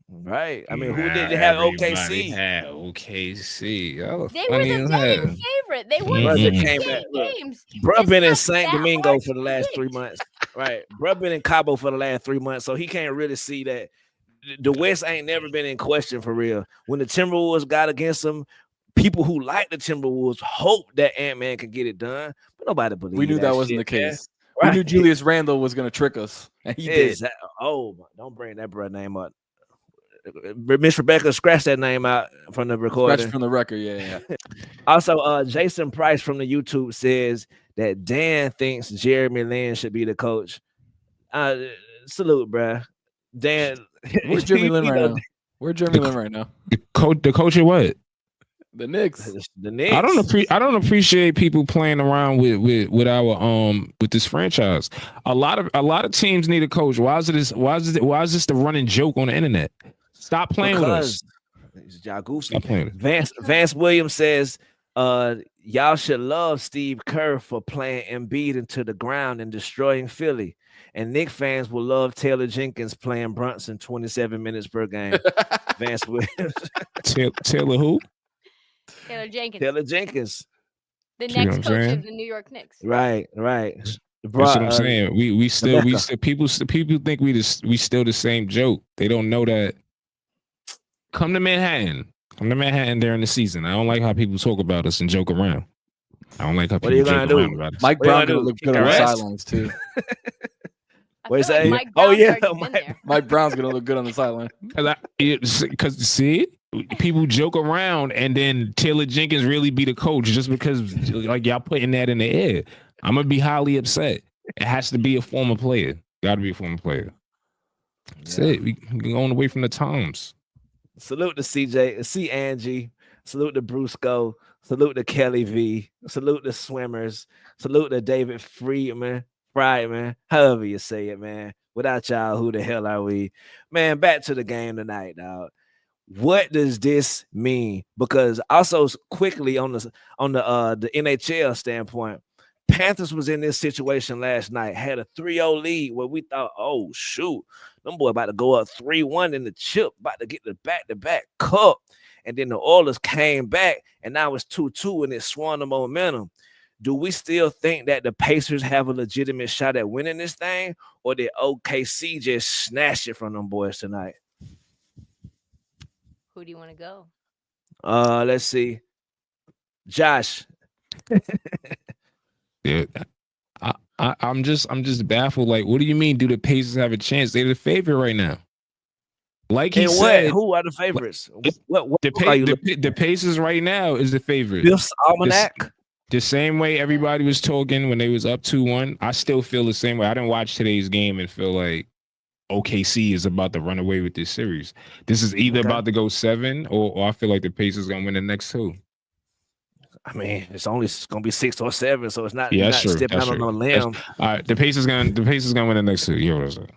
Right. I mean, who did they have Everybody OKC? had OKC. Y'all They were funny the as betting hell. favorite. They won Brother Mhm. 6 came back. Look, games. bro It's been in not Saint that Domingo hard for to the last 3 predict. months. Right. Bro been in Cabo for the last 3 months, so he can't really see that the West ain't never been in question for real. When the Timberwolves got against them, people who like the Timberwolves hope that Ant-Man can get it done, but nobody believed We knew that wasn't shit, the man. case. Right. We knew Julius Randle was going to trick us, and he did. Oh, don't bring that bro name up. Miss Rebecca, scratch that name out from the recording. Scratch from the record, yeah. Also, Jason Price from the YouTube says that Dan thinks Jeremy Lin should be the coach. Salute, bruh. Dan, Where's Jeremy Lin right now? Where's Jeremy Lin right now? The coach of what? The The Knicks. Knicks. I don't appreciate people playing around with our with this franchise. A lot of teams need a coach. Why is this the running joke on the internet? Stop playing with us. Y'all goofy. Stop playing. Vance Williams says, y'all should love Steve Kerr for playing Embiid into the ground and destroying Philly. And Knicks fans will love Taylor Jenkins playing Brunson 27 minutes per game. Vance Williams. Taylor who? Taylor Jenkins. Taylor Jenkins. The See what next I'm coach saying? of the New York Knicks. Right. That's what I'm saying. We still people think we still the same joke. They don't know that. Come to Manhattan during the season. I don't like how people talk about us and joke around. I don't like how people joke around about us. Mike Brown gonna look good on the sidelines too. What you say? Mike Mike Brown's gonna look good on the sideline. Because see, people joke around and then Taylor Jenkins really be the coach just because like y'all putting that in the air. I'm gonna be highly upset. It has to be a former player. Got to be a former player. That's it. We going away from the Toms. Salute to CJ, Angie. Salute to Brusco. Salute to Kelly V. Salute to Swimmers. Salute to David Friedman, however you say it, man. Without y'all, who the hell are we? Man, back to the game tonight, dog. What does this mean? Because also quickly on the NHL standpoint, Panthers was in this situation last night, had a 3-0 lead where we thought, oh, shoot, them boy about to go up 3-1 in the chip, about to get the back-to-back cup. And then the Oilers came back, and now it's 2-2, and it swung the momentum. Do we still think that the Pacers have a legitimate shot at winning this thing, or did OKC just snatch it from them boys tonight? Who do you want to go? Let's see. Josh. Yeah, I'm just baffled. Like, what do you mean? Do the Pacers have a chance? They're the favorite right now. Like he said, who are the favorites? What the Pacers right now is the favorite. Biff's Almanac. The same way everybody was talking when they was up 2-1. I still feel the same way. I didn't watch today's game and feel like OKC is about to run away with this series. This is either about to go 7 or I feel like the Pacers gonna win the next 2. I mean, it's only going to be 6 or 7, so it's not. Yeah, not stepping out on a limb. All right, the Pacers gonna win the next 2. Yeah, what is it?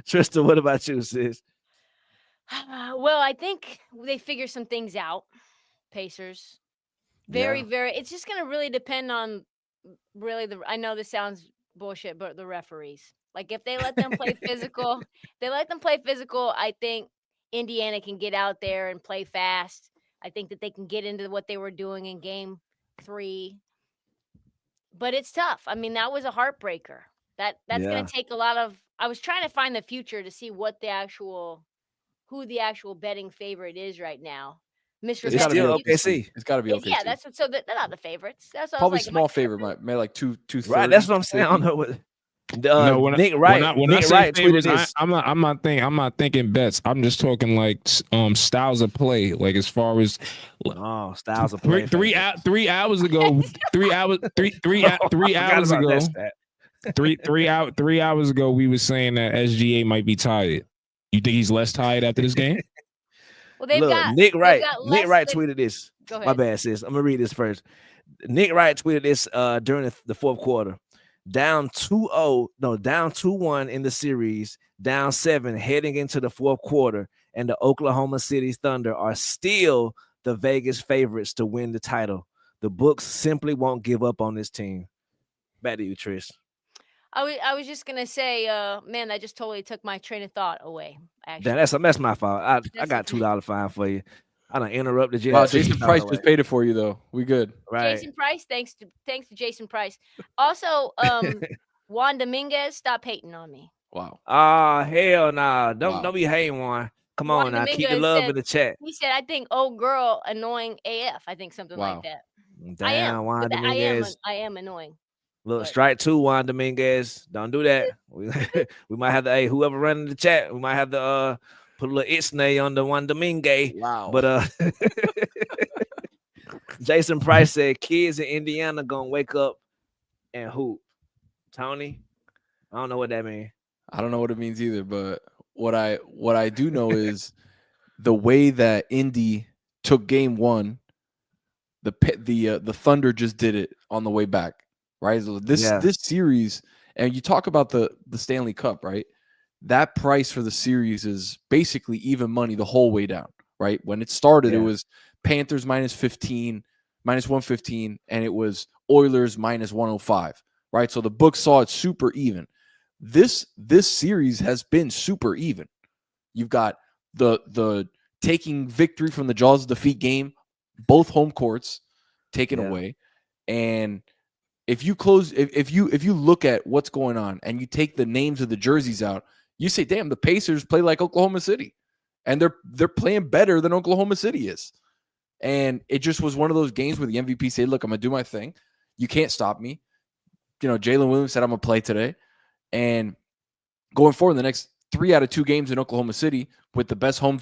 Tristan, what about you, sis? Well, I think they figure some things out. Pacers, very. It's just going to really depend on I know this sounds bullshit, but the referees. Like if they let them play physical, I think Indiana can get out there and play fast. I think that they can get into what they were doing in game 3. But it's tough. I mean, that was a heartbreaker. That's going to take a lot of. I was trying to find the future to see who the actual betting favorite is right now. It's got to be OKC. It's got to be OKC. Yeah, they're not the favorites. That's what probably I was like, small favorite, maybe like 230. Right, that's what I'm saying. I don't know what. Nick Wright tweeted this. I'm not thinking bets. I'm just talking like styles of play. Like as far as styles of play. 3 hours ago. 3 hours ago. 3 hours ago, we were saying that SGA might be tired. You think he's less tired after this game? Well, Nick Wright tweeted this. Go ahead. My bad, sis. I'm gonna read this first. Nick Wright tweeted this during the fourth quarter. Down 2-1 in the series, down 7 heading into the fourth quarter, and the Oklahoma City Thunder are still the Vegas favorites to win the title. The books simply won't give up on this team. Back to you, Trish. I was just gonna say, man, that just totally took my train of thought away. Actually, That's my fault. I That's got okay. $2 fine for you. I done interrupted you. Wow, Took Jason your thought Price away. just paid it for you though. We good. Right. Jason Price, thanks to Jason Price. Also, Juan Dominguez, stop hating on me. Wow. Oh hell nah. Don't Wow. be hating one. Come Juan on now. Keep the Dominguez love said, in the chat. he said, I think old girl annoying AF. I think something Wow. like that. Damn, I am. Juan But Dominguez. I am annoying. Look, but- strike 2, Juan Dominguez. Don't do that. We might have to, hey, whoever running the chat, we might have to put a little itsnay on the Juan Dominguez. Wow. But Jason Price said kids in Indiana gonna wake up and hoop. Tony, I don't know what that means. I don't know what it means either, but what I do know is the way that Indy took game 1, the Thunder just did it on the way back, right? So this series, and you talk about the Stanley Cup, right? That price for the series is basically even money the whole way down, right? When it started, it was Panthers -115, and it was Oilers -105, right? So the book saw it super even. This series has been super even. You've got the taking victory from the jaws of defeat game, both home courts taken away, and if you look at what's going on and you take the names of the jerseys out, you say, damn, the Pacers play like Oklahoma City, and they're playing better than Oklahoma City is. And it just was one of those games where the MVP said, look, I'm gonna do my thing. You can't stop me. You know, Jalen Williams said I'm gonna play today, and going forward, the next 3 out of 2 games in Oklahoma City with the best home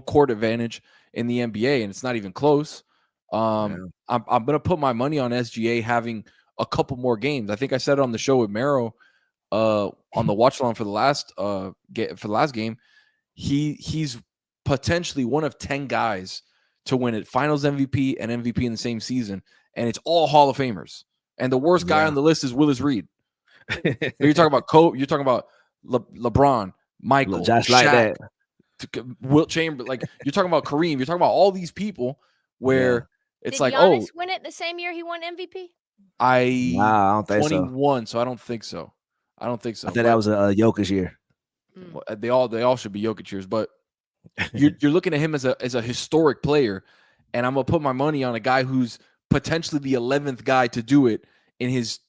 court advantage in the NBA, and it's not even close. I'm going to put my money on SGA having a couple more games. I think I said it on the show with Mero on the watch along for the last game. He's potentially one of 10 guys to win it, Finals MVP and MVP in the same season, and it's all Hall of Famers. And the worst guy on the list is Willis Reed. You're talking about Kobe. You're talking about LeBron, Michael, just Shaq, like that. Wilt Chamberlain. Like you're talking about Kareem. You're talking about all these people where it's Did like, Giannis win it the same year he won MVP? I don't think 21, so I don't think so. I think that was a Jokic year. They all should be Jokic years, but you're looking at him as a historic player, and I'm gonna put my money on a guy who's potentially the 11th guy to do it in his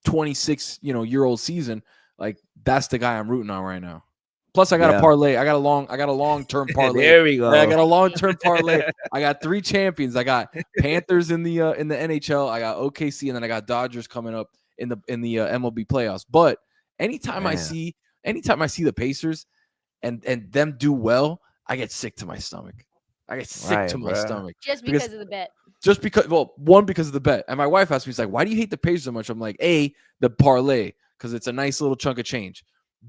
26-year-old season. Like that's the guy I'm rooting on right now. Plus, I got a parlay. I got a long-term parlay. There we go. I got a long-term parlay. I got 3 champions. I got Panthers in the NHL. I got OKC, and then I got Dodgers coming up in the MLB playoffs. But anytime I see the Pacers and them do well, I get sick to my stomach. My stomach just because of the bet. Just because, one, because of the bet. And my wife asked me, she's like, why do you hate the Pacers so much? I'm like, A, the parlay, because it's a nice little chunk of change.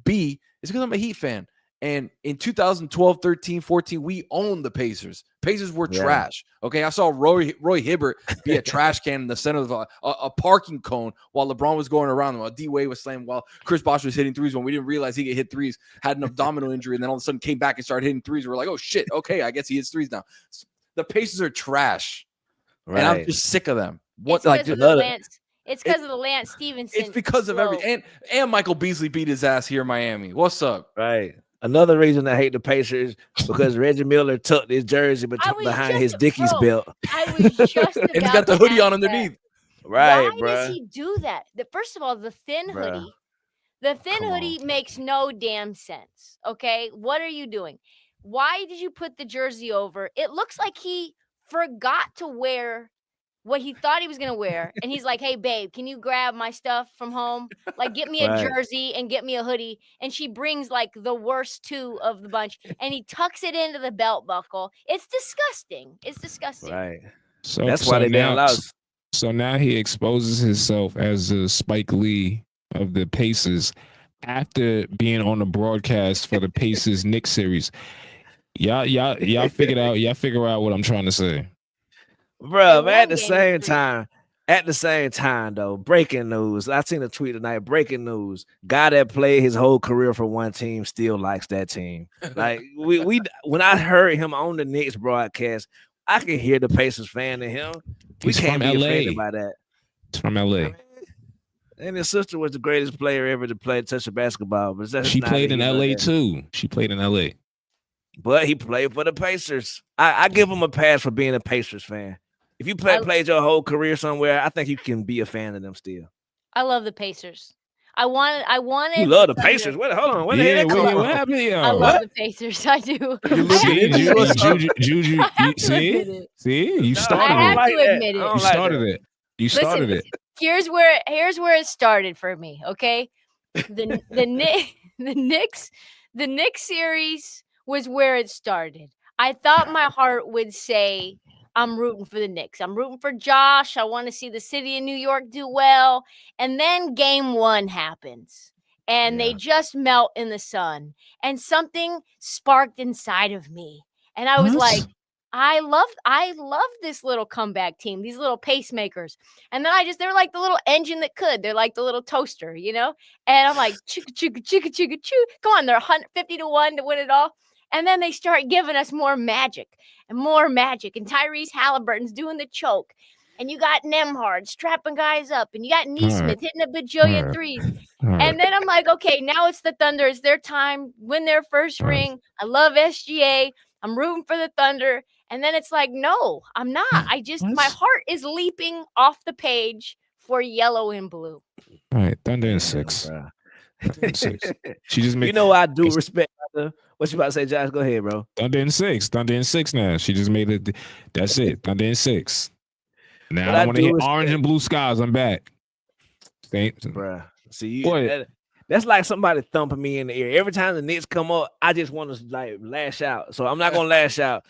B, it's because I'm a Heat fan. And in 2012, 13, 14, we owned the Pacers. Pacers were trash. Okay, I saw Roy Hibbert be a trash can in the center of a parking cone while LeBron was going around them, while D-Wade was slamming, while Chris Bosh was hitting threes when we didn't realize he could hit threes, had an abdominal injury, and then all of a sudden came back and started hitting threes. We're like, oh, shit, okay, I guess he hits threes now. The Pacers are trash. Right. And I'm just sick of them. It's because of the Lance Stevenson. It's because of everything. And Michael Beasley beat his ass here in Miami. What's up? Right. Another reason I hate the Pacers because Reggie Miller tucked his jersey behind his Dickies belt. I was just about and he's got the hoodie on underneath. Right, Why does he do that? First of all, the thin hoodie. The thin hoodie makes no damn sense. Okay, what are you doing? Why did you put the jersey over? It looks like he forgot to wear what he thought he was going to wear. And he's like, hey, babe, can you grab my stuff from home? Like, get me a jersey and get me a hoodie. And she brings like the worst 2 of the bunch. And he tucks it into the belt buckle. It's disgusting. It's disgusting. Right. So that's why they didn't allow us. So now he exposes himself as a Spike Lee of the Pacers after being on the broadcast for the Pacers Knicks series. Y'all figure out what I'm trying to say. Bro, at the same time, though, breaking news. I seen a tweet tonight. Breaking news. Guy that played his whole career for one team still likes that team. Like we when I heard him on the Knicks broadcast, I could hear the Pacers fan in him. He's we can't from be LA. offended by that. It's from LA. And his sister was the greatest player ever to touch a basketball. But that's She not played in either LA there. too. She played in LA. But he played for the Pacers. I give him a pass for being a Pacers fan. If you played your whole career somewhere, I think you can be a fan of them still. I love the Pacers. I wanted. You love the Pacers. Hold on. Where the hell that come from? What happened here? I love the Pacers. I do. See, JuJu. See, you started I have it. to admit it. You started it. You started it. Here's where it started for me. Okay, the Knicks series was where it started. I thought my heart would say, I'm rooting for the Knicks. I'm rooting for Josh. I want to see the city of New York do well. And then game 1 happens. And they just melt in the sun. And something sparked inside of me. And I was like, I love this little comeback team, these little pacemakers. And then they're like the little engine that could. They're like the little toaster, you know? And I'm like, chicka, chicka, chicka, chicka, choo. Come on, they're 150-1 to win it all. And then they start giving us more magic. And Tyrese Halliburton's doing the choke. And you got Nembhard strapping guys up. And you got Neesmith hitting a bajillion threes. And then I'm like, okay, now it's the Thunder. It's their time. Win their first ring. I love SGA. I'm rooting for the Thunder. And then it's like, no, I'm not. My heart is leaping off the page for yellow and blue. All right, Thunder in 6. She just made. You know, I do respect. What you about to say, Josh? Go ahead, bro. Thunder in 6. Thunder in 6 now. She just made it. That's it. Thunder in 6. Now I don't want to hit orange and blue skies. I'm back. Bruh. See, that's like somebody thumping me in the ear. Every time the Knicks come up, I just want to like lash out. So I'm not gonna lash out.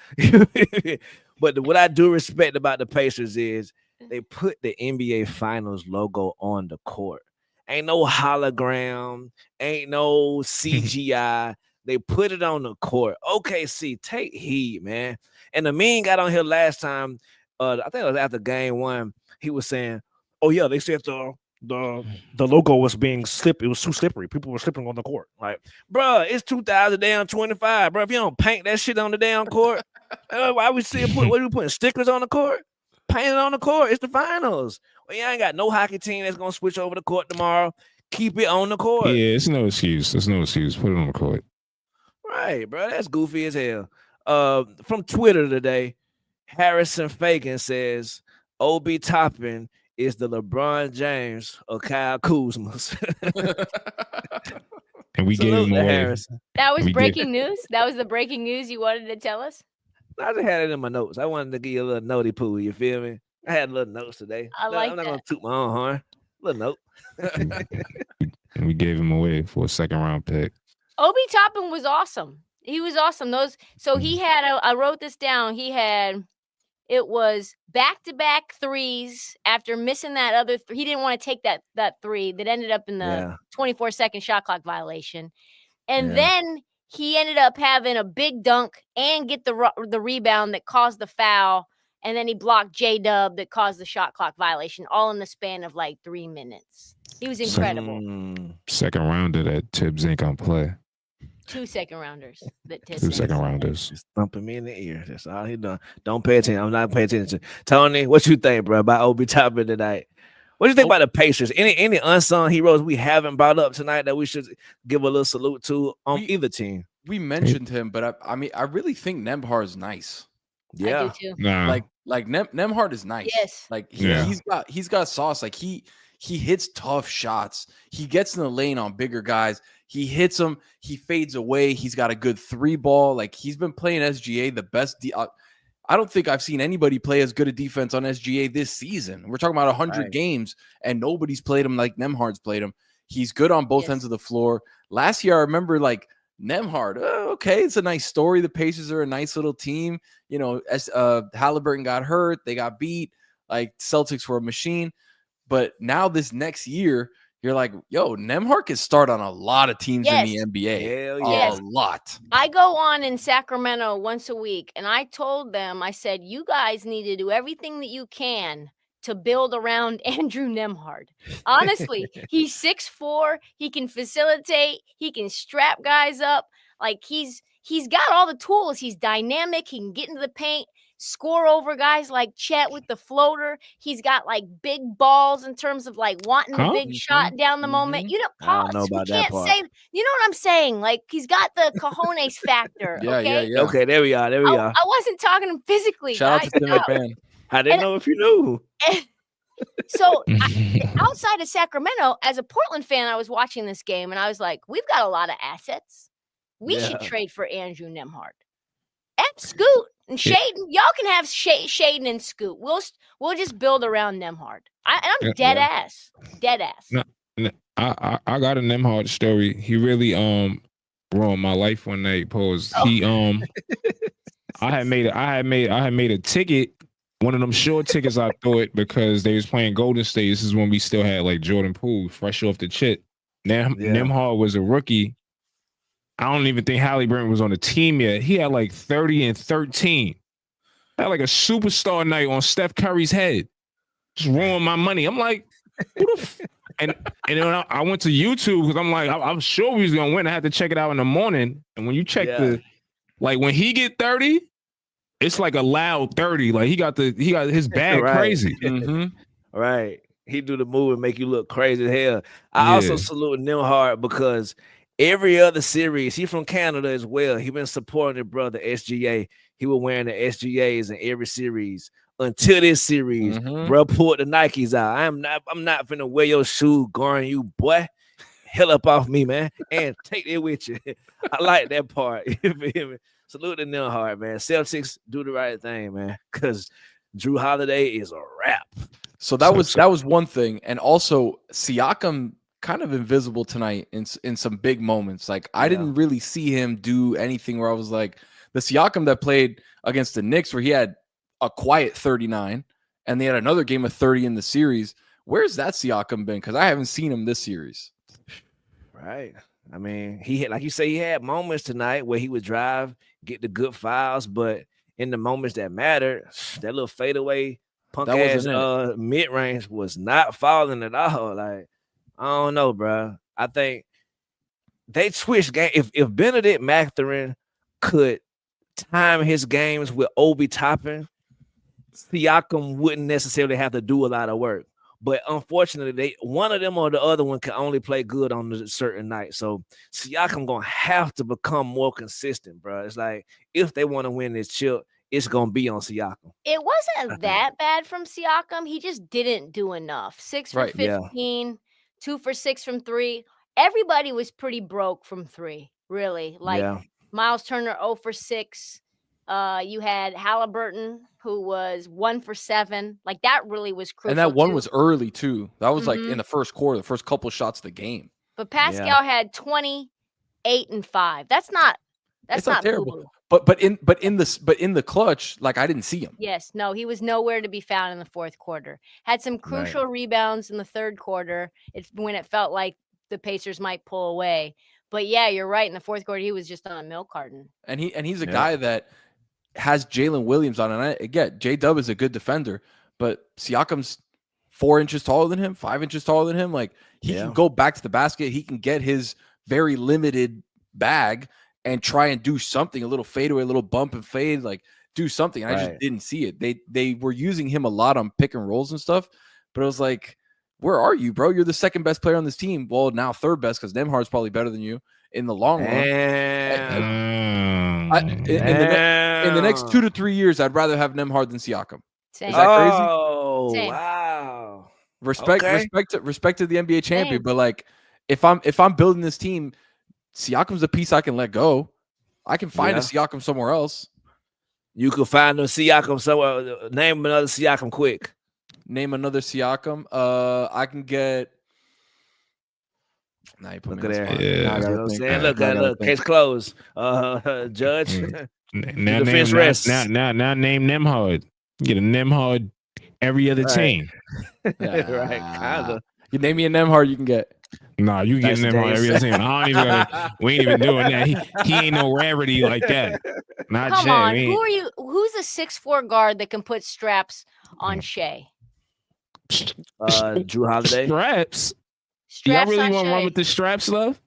But what I do respect about the Pacers is they put the NBA Finals logo on the court. Ain't no hologram, ain't no CGI. They put it on the court. OKC, take heed, man. And the mean got on here last time. I think it was after game 1. He was saying, "Oh yeah, they said the logo was being slippery. It was too slippery. People were slipping on the court." Like, bro, it's 2025, bro. If you don't paint that shit on the damn court, why we still what are we putting stickers on the court? Paint it on the court. It's the finals. Well, you ain't got no hockey team that's gonna switch over the court tomorrow. Keep it on the court. Yeah, it's no excuse. There's no excuse. Put it on the court. Right, bro. That's goofy as hell. From Twitter today, Harrison Fagan says Obi Toppin is the LeBron James of Kyle Kuzma's. And we gave him away. Harrison. That was breaking news? That was the breaking news you wanted to tell us? I just had it in my notes. I wanted to give you a little notey poo. You feel me? I had little notes today. I'm not going to toot my own horn. Little note. And we gave him away for a 2nd-round pick. Obi Toppin was awesome. He was awesome. He had, I wrote this down. It was back-to-back threes after missing that other three. He didn't want to take that three that ended up in the 24-second shot clock violation. And then he ended up having a big dunk and get the rebound that caused the foul. And then he blocked J-Dub that caused the shot clock violation, all in the span of like 3 minutes. He was incredible. 2nd rounder that Tibbs ain't gonna play. 2 2nd-rounders that Tibbs. 2 2nd-rounders. Just thumping me in the ear. That's all he doing. Don't pay attention. I'm not paying attention. Tony, what you think, bro, about Obi Toppin tonight? What do you think about the Pacers? Any unsung heroes we haven't brought up tonight that we should give a little salute to on either team? We mentioned him, but I mean, I really think Nembhard is nice. Yeah, I do too. Nah. Like Nembhard is nice. Yes. Like he's got sauce. Like he hits tough shots. He gets in the lane on bigger guys. He hits them. He fades away. He's got a good 3 ball. Like he's been playing SGA the best. I don't think I've seen anybody play as good a defense on SGA this season. We're talking about 100 games, and nobody's played him like Nembhard's played him. He's good on both ends of the floor. Last year, I remember like Nembhard. Okay, it's a nice story. The Pacers are a nice little team. You know, Halliburton got hurt. They got beat. Like Celtics were a machine. But now this next year, you're like, yo, Nembhard can start on a lot of teams in the NBA. Hell yeah. A lot. I go on in Sacramento once a week, and I told them, I said, you guys need to do everything that you can to build around Andrew Nembhard. Honestly, he's 6'4". He can facilitate. He can strap guys up. Like he's got all the tools. He's dynamic. He can get into the paint. score over guys like Chet with the floater. He's got like big balls in terms of like wanting the big shot down the moment. You know, I don't know we about that can't part. say. You know what I'm saying? Like he's got the cojones factor. Yeah, Okay. yeah. Okay, there we are. There we are. I wasn't talking to him physically. Shout guys. out to Tim McMahon. I didn't know if you knew. So outside of Sacramento, as a Portland fan, I was watching this game and I was like, we've got a lot of assets. We should trade for Andrew Nembhard and Scoot and Shaden. Y'all can have Shaden and Scoot. We'll just build around Nembhard. I'm dead ass. No, I got a Nembhard story. He really ruined my life one night. He I had made a ticket. One of them short tickets I thought because they was playing Golden State. This is when we still had like Jordan Poole fresh off the chip. Nembhard was a rookie. I don't even think Halliburton was on the team yet. He had like 30 and 13. Had like a superstar night on Steph Curry's head. Just ruined my money. I'm like, who the and then I went to YouTube because I'm like, I'm sure we was gonna win. I had to check it out in the morning. And when you check when he get 30, it's like a loud 30. Like he got his bag crazy. Right. He do the move and make you look crazy as hell. I also salute Nembhard because every other series, he from Canada as well. He been supporting his brother SGA. He was wearing the SGAs in every series until this series. Bro pulled the Nikes out. I'm not finna wear your shoe, guarding you, boy. Hell up off me, man. And take it with you. I like that part. Salute to Nembhard, man. Celtics do the right thing, man. Because Drew Holiday is a wrap. So that was one thing. And also Siakam kind of invisible tonight in some big moments. Like I didn't really see him do anything where I was like the Siakam that played against the Knicks where he had a quiet 39 and they had another game of 30 in the series. Where's that Siakam been? Because I haven't seen him this series. Right. I mean, he had, like you say, he had moments tonight where he would drive, get the good fouls, but in the moments that mattered, that little fadeaway punk ass mid range was not falling at all. Like, I don't know, bro. I think they switched game. If Benedict Mathurin could time his games with Obi Toppin, Siakam wouldn't necessarily have to do a lot of work. But unfortunately, one of them or the other one can only play good on a certain night. So Siakam gonna have to become more consistent, bro. It's like if they want to win this chip, it's gonna be on Siakam. It wasn't that bad from Siakam. He just didn't do enough. 6 for 15, 2 for 6 from 3. Everybody was pretty broke from 3, really. Like Miles Turner 0 for 6. You had Halliburton, who was 1 for 7. Like that really was crucial. And that one was early too. That was like in the first quarter, the first couple shots of the game. But Pascal had 20, 8, and 5. That's not terrible. But in the clutch, like I didn't see him. Yes, no, he was nowhere to be found in the fourth quarter. Had some crucial rebounds in the third quarter. It's when it felt like the Pacers might pull away. But yeah, you're right. In the fourth quarter, he was just on a milk carton. And he's a guy that has Jalen Williams on. And again, J-Dub is a good defender, but Siakam's 4 inches taller than him, 5 inches taller than him. Like he can go back to the basket. He can get his very limited bag and try and do something, a little fadeaway, a little bump and fade, like do something. I just didn't see it. They were using him a lot on pick and rolls and stuff, but it was like, where are you, bro? You're the second best player on this team. Well, now third best because Nembhard's probably better than you in the long run. In the next 2 to 3 years, I'd rather have Nembhard than Siakam. Same. Is that crazy? Oh, Same. wow. Respect to the NBA champion, but like if I'm building this team, Siakam's a piece I can let go. I can find a Siakam somewhere else. You could find a Siakam somewhere. Name another Siakam quick. Name another Siakam. I can get. Now you put me there. Yeah. You know what I'm saying? Look. Case closed. Judge. Now name Nembhard. You get a Nembhard every other team. Right, kinda. You name me a Nembhard, you can get. Nah, you getting Nembhard every other team. I don't even. We ain't even doing that. He ain't no rarity like that. Not Come Shea. on, who are you? Who's a 6'4" guard that can put straps on Shea? Drew Holiday. Straps. Y'all really want to run with the straps, love?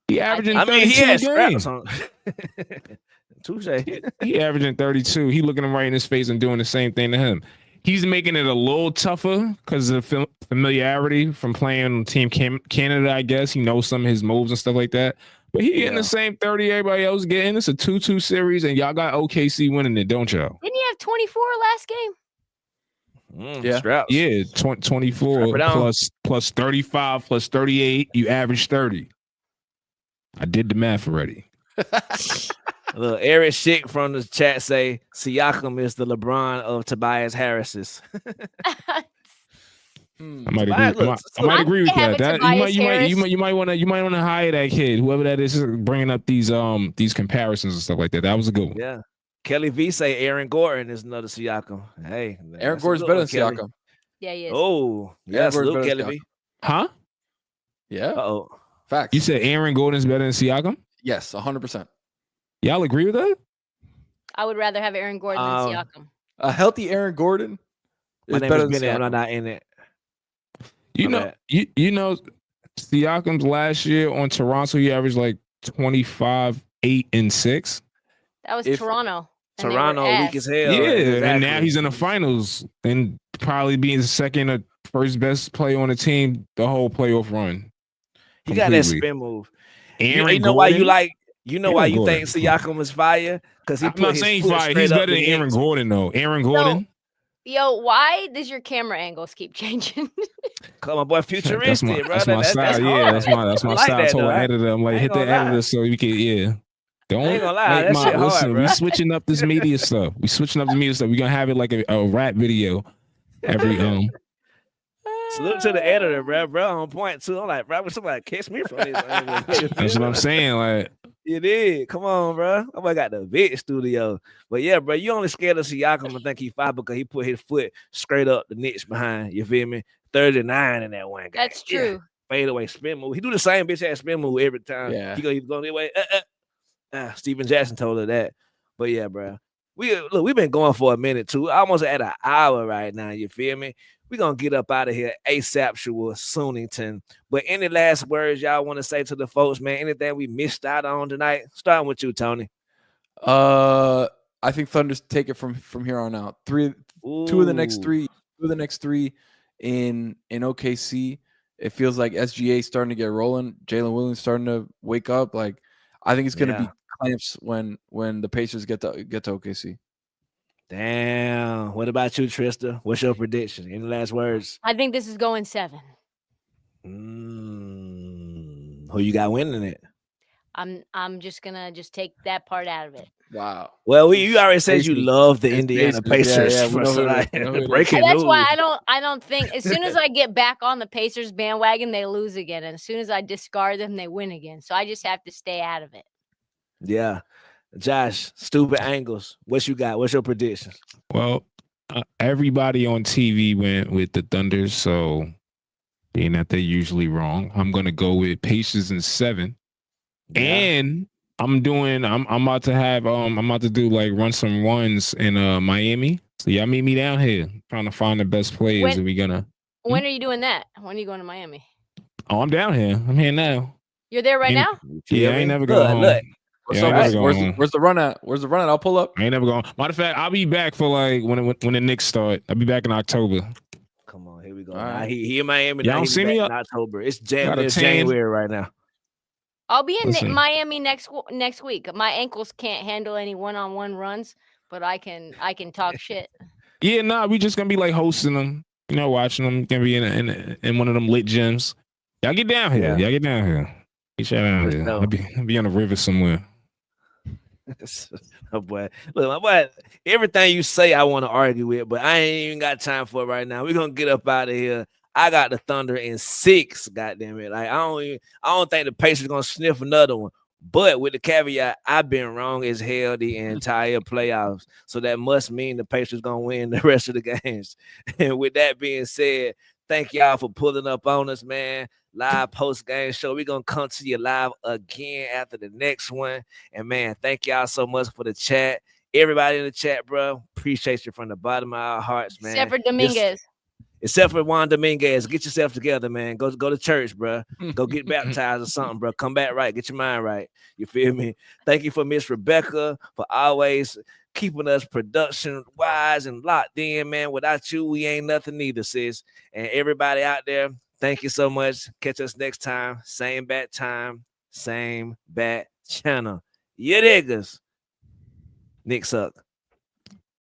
He averaging 32 he had games. straps on. Touche. He averaging 32. He looking him right in his face and doing the same thing to him. He's making it a little tougher because of the familiarity from playing on Team Canada, I guess. He knows some of his moves and stuff like that. But he getting the same 30 everybody else getting. It's a 2-2 series, and y'all got OKC winning it, don't y'all? Didn't he have 24 last game? Yeah. Straps. Yeah, 24 plus 35 plus 38. You average 30. I did the math already. Look, Eric Schick from the chat say Siakam is the LeBron of Tobias Harris's. I might agree with that. You might want to hire that kid, whoever that is, bringing up these comparisons and stuff like that. That was a good one. Yeah, Kelly V say Aaron Gordon is another Siakam. Hey, Aaron Gordon's better than Siakam. Yeah, he is. Oh, yes, Luke Kelly V. Huh? Yeah. Uh-oh. Facts. You said Aaron Gordon's better than Siakam? Yes, 100%. Y'all agree with that? I would rather have Aaron Gordon than Siakam. A healthy Aaron Gordon is better than Siakam. I'm not in it. You know, Siakam's last year on Toronto, he averaged like 25, 8, and 6. That was Toronto. Toronto weak as hell. Yeah, exactly. And now he's in the finals and probably being the second or first best player on the team the whole playoff run. He got that spin move. Aaron you know Gordon, why you like? You know why you Gordon. think Siakam is fire? Because he I'm put not his saying foot fire. straight He's up better the than Aaron Knicks. Gordon, though. Aaron Gordon. Yo, why does your camera angles keep changing? Come on, boy, futuristic, bro. That's my style. Yeah, that's my style. I told the editor, I'm like, hit the editor so we can, Don't ain't gonna lie, that shit hard, listen. bro. We switching up this media stuff. We're gonna have it like a rap video every Salute to the editor, bro. On point too. I'm like, bro, would somebody catch me from this? That's what I'm saying. Like, you did. Come on, bro. I got the big studio. But yeah, bro, you only scared of Siakam and think he fired because he put his foot straight up the Knicks behind. You feel me? 39 in that one guy. That's true. Yeah. Fade away spin move. He do the same bitch ass spin move every time. Yeah. He go that way. Steven Jackson told her that. But yeah, bro. We've been going for a minute too. Almost at an hour right now. You feel me? We're going to get up out of here ASAP Soonington. But any last words y'all want to say to the folks, man? Anything we missed out on tonight? Starting with you, Tony. I think Thunder's take it from here on out. Two of the next three in OKC. It feels like SGA starting to get rolling. Jalen Williams starting to wake up. Like, I think it's going to be clamps when the Pacers get to OKC. Damn. What about you, Trista? What's your prediction? Any last words? I think this is going 7. Who you got winning it? I'm just gonna take that part out of it. Wow. Well, you already said you love the Indiana Pacers. Breaking news. That's why I don't think as soon as I get back on the Pacers bandwagon, they lose again, and as soon as I discard them, they win again. So I just have to stay out of it. Yeah. Josh, stupid angles. What you got? What's your prediction? Well, everybody on TV went with the Thunder, so being that they're usually wrong, I'm gonna go with Pacers in 7. Yeah. And I'm about to do like run some runs in Miami. So y'all meet me down here, trying to find the best players. When are you doing that? When are you going to Miami? Oh, I'm down here. I'm here now. You're there right now? Yeah, I ain't never going home. Look. Where's the run at? Where's the run at? I'll pull up. I ain't never going. Matter of fact, I'll be back for like when the Knicks start. I'll be back in October. Come on, here we go. Right. He in Miami. Y'all see me in October. It's January right now. I'll be in Miami next week. My ankles can't handle any one-on-one runs, but I can talk shit. Yeah, we just gonna be like hosting them, watching them. Gonna be in one of them lit gyms. Y'all get down here. Y'all get down here. Get out here. I'll be on the river somewhere. Oh boy, look, my boy. Everything you say, I want to argue with, but I ain't even got time for it right now. We're gonna get up out of here. I got the Thunder in 6. Goddamn it! Like I don't think the Pacers gonna sniff another one. But with the caveat, I've been wrong as hell the entire playoffs, so that must mean the Pacers gonna win the rest of the games. And with that being said, thank y'all for pulling up on us, man. Live post-game show. We're going to come to you live again after the next one. And, man, thank y'all so much for the chat. Everybody in the chat, bro, appreciate you from the bottom of our hearts, man. Except for Dominguez. Except for Juan Dominguez. Get yourself together, man. Go to church, bro. Go get baptized or something, bro. Come back right. Get your mind right. You feel me? Thank you for Miss Rebecca for always keeping us production-wise and locked in, man. Without you, we ain't nothing either, sis. And everybody out there, thank you so much. Catch us next time. Same bat time, same bat channel. You diggers. Nick suck.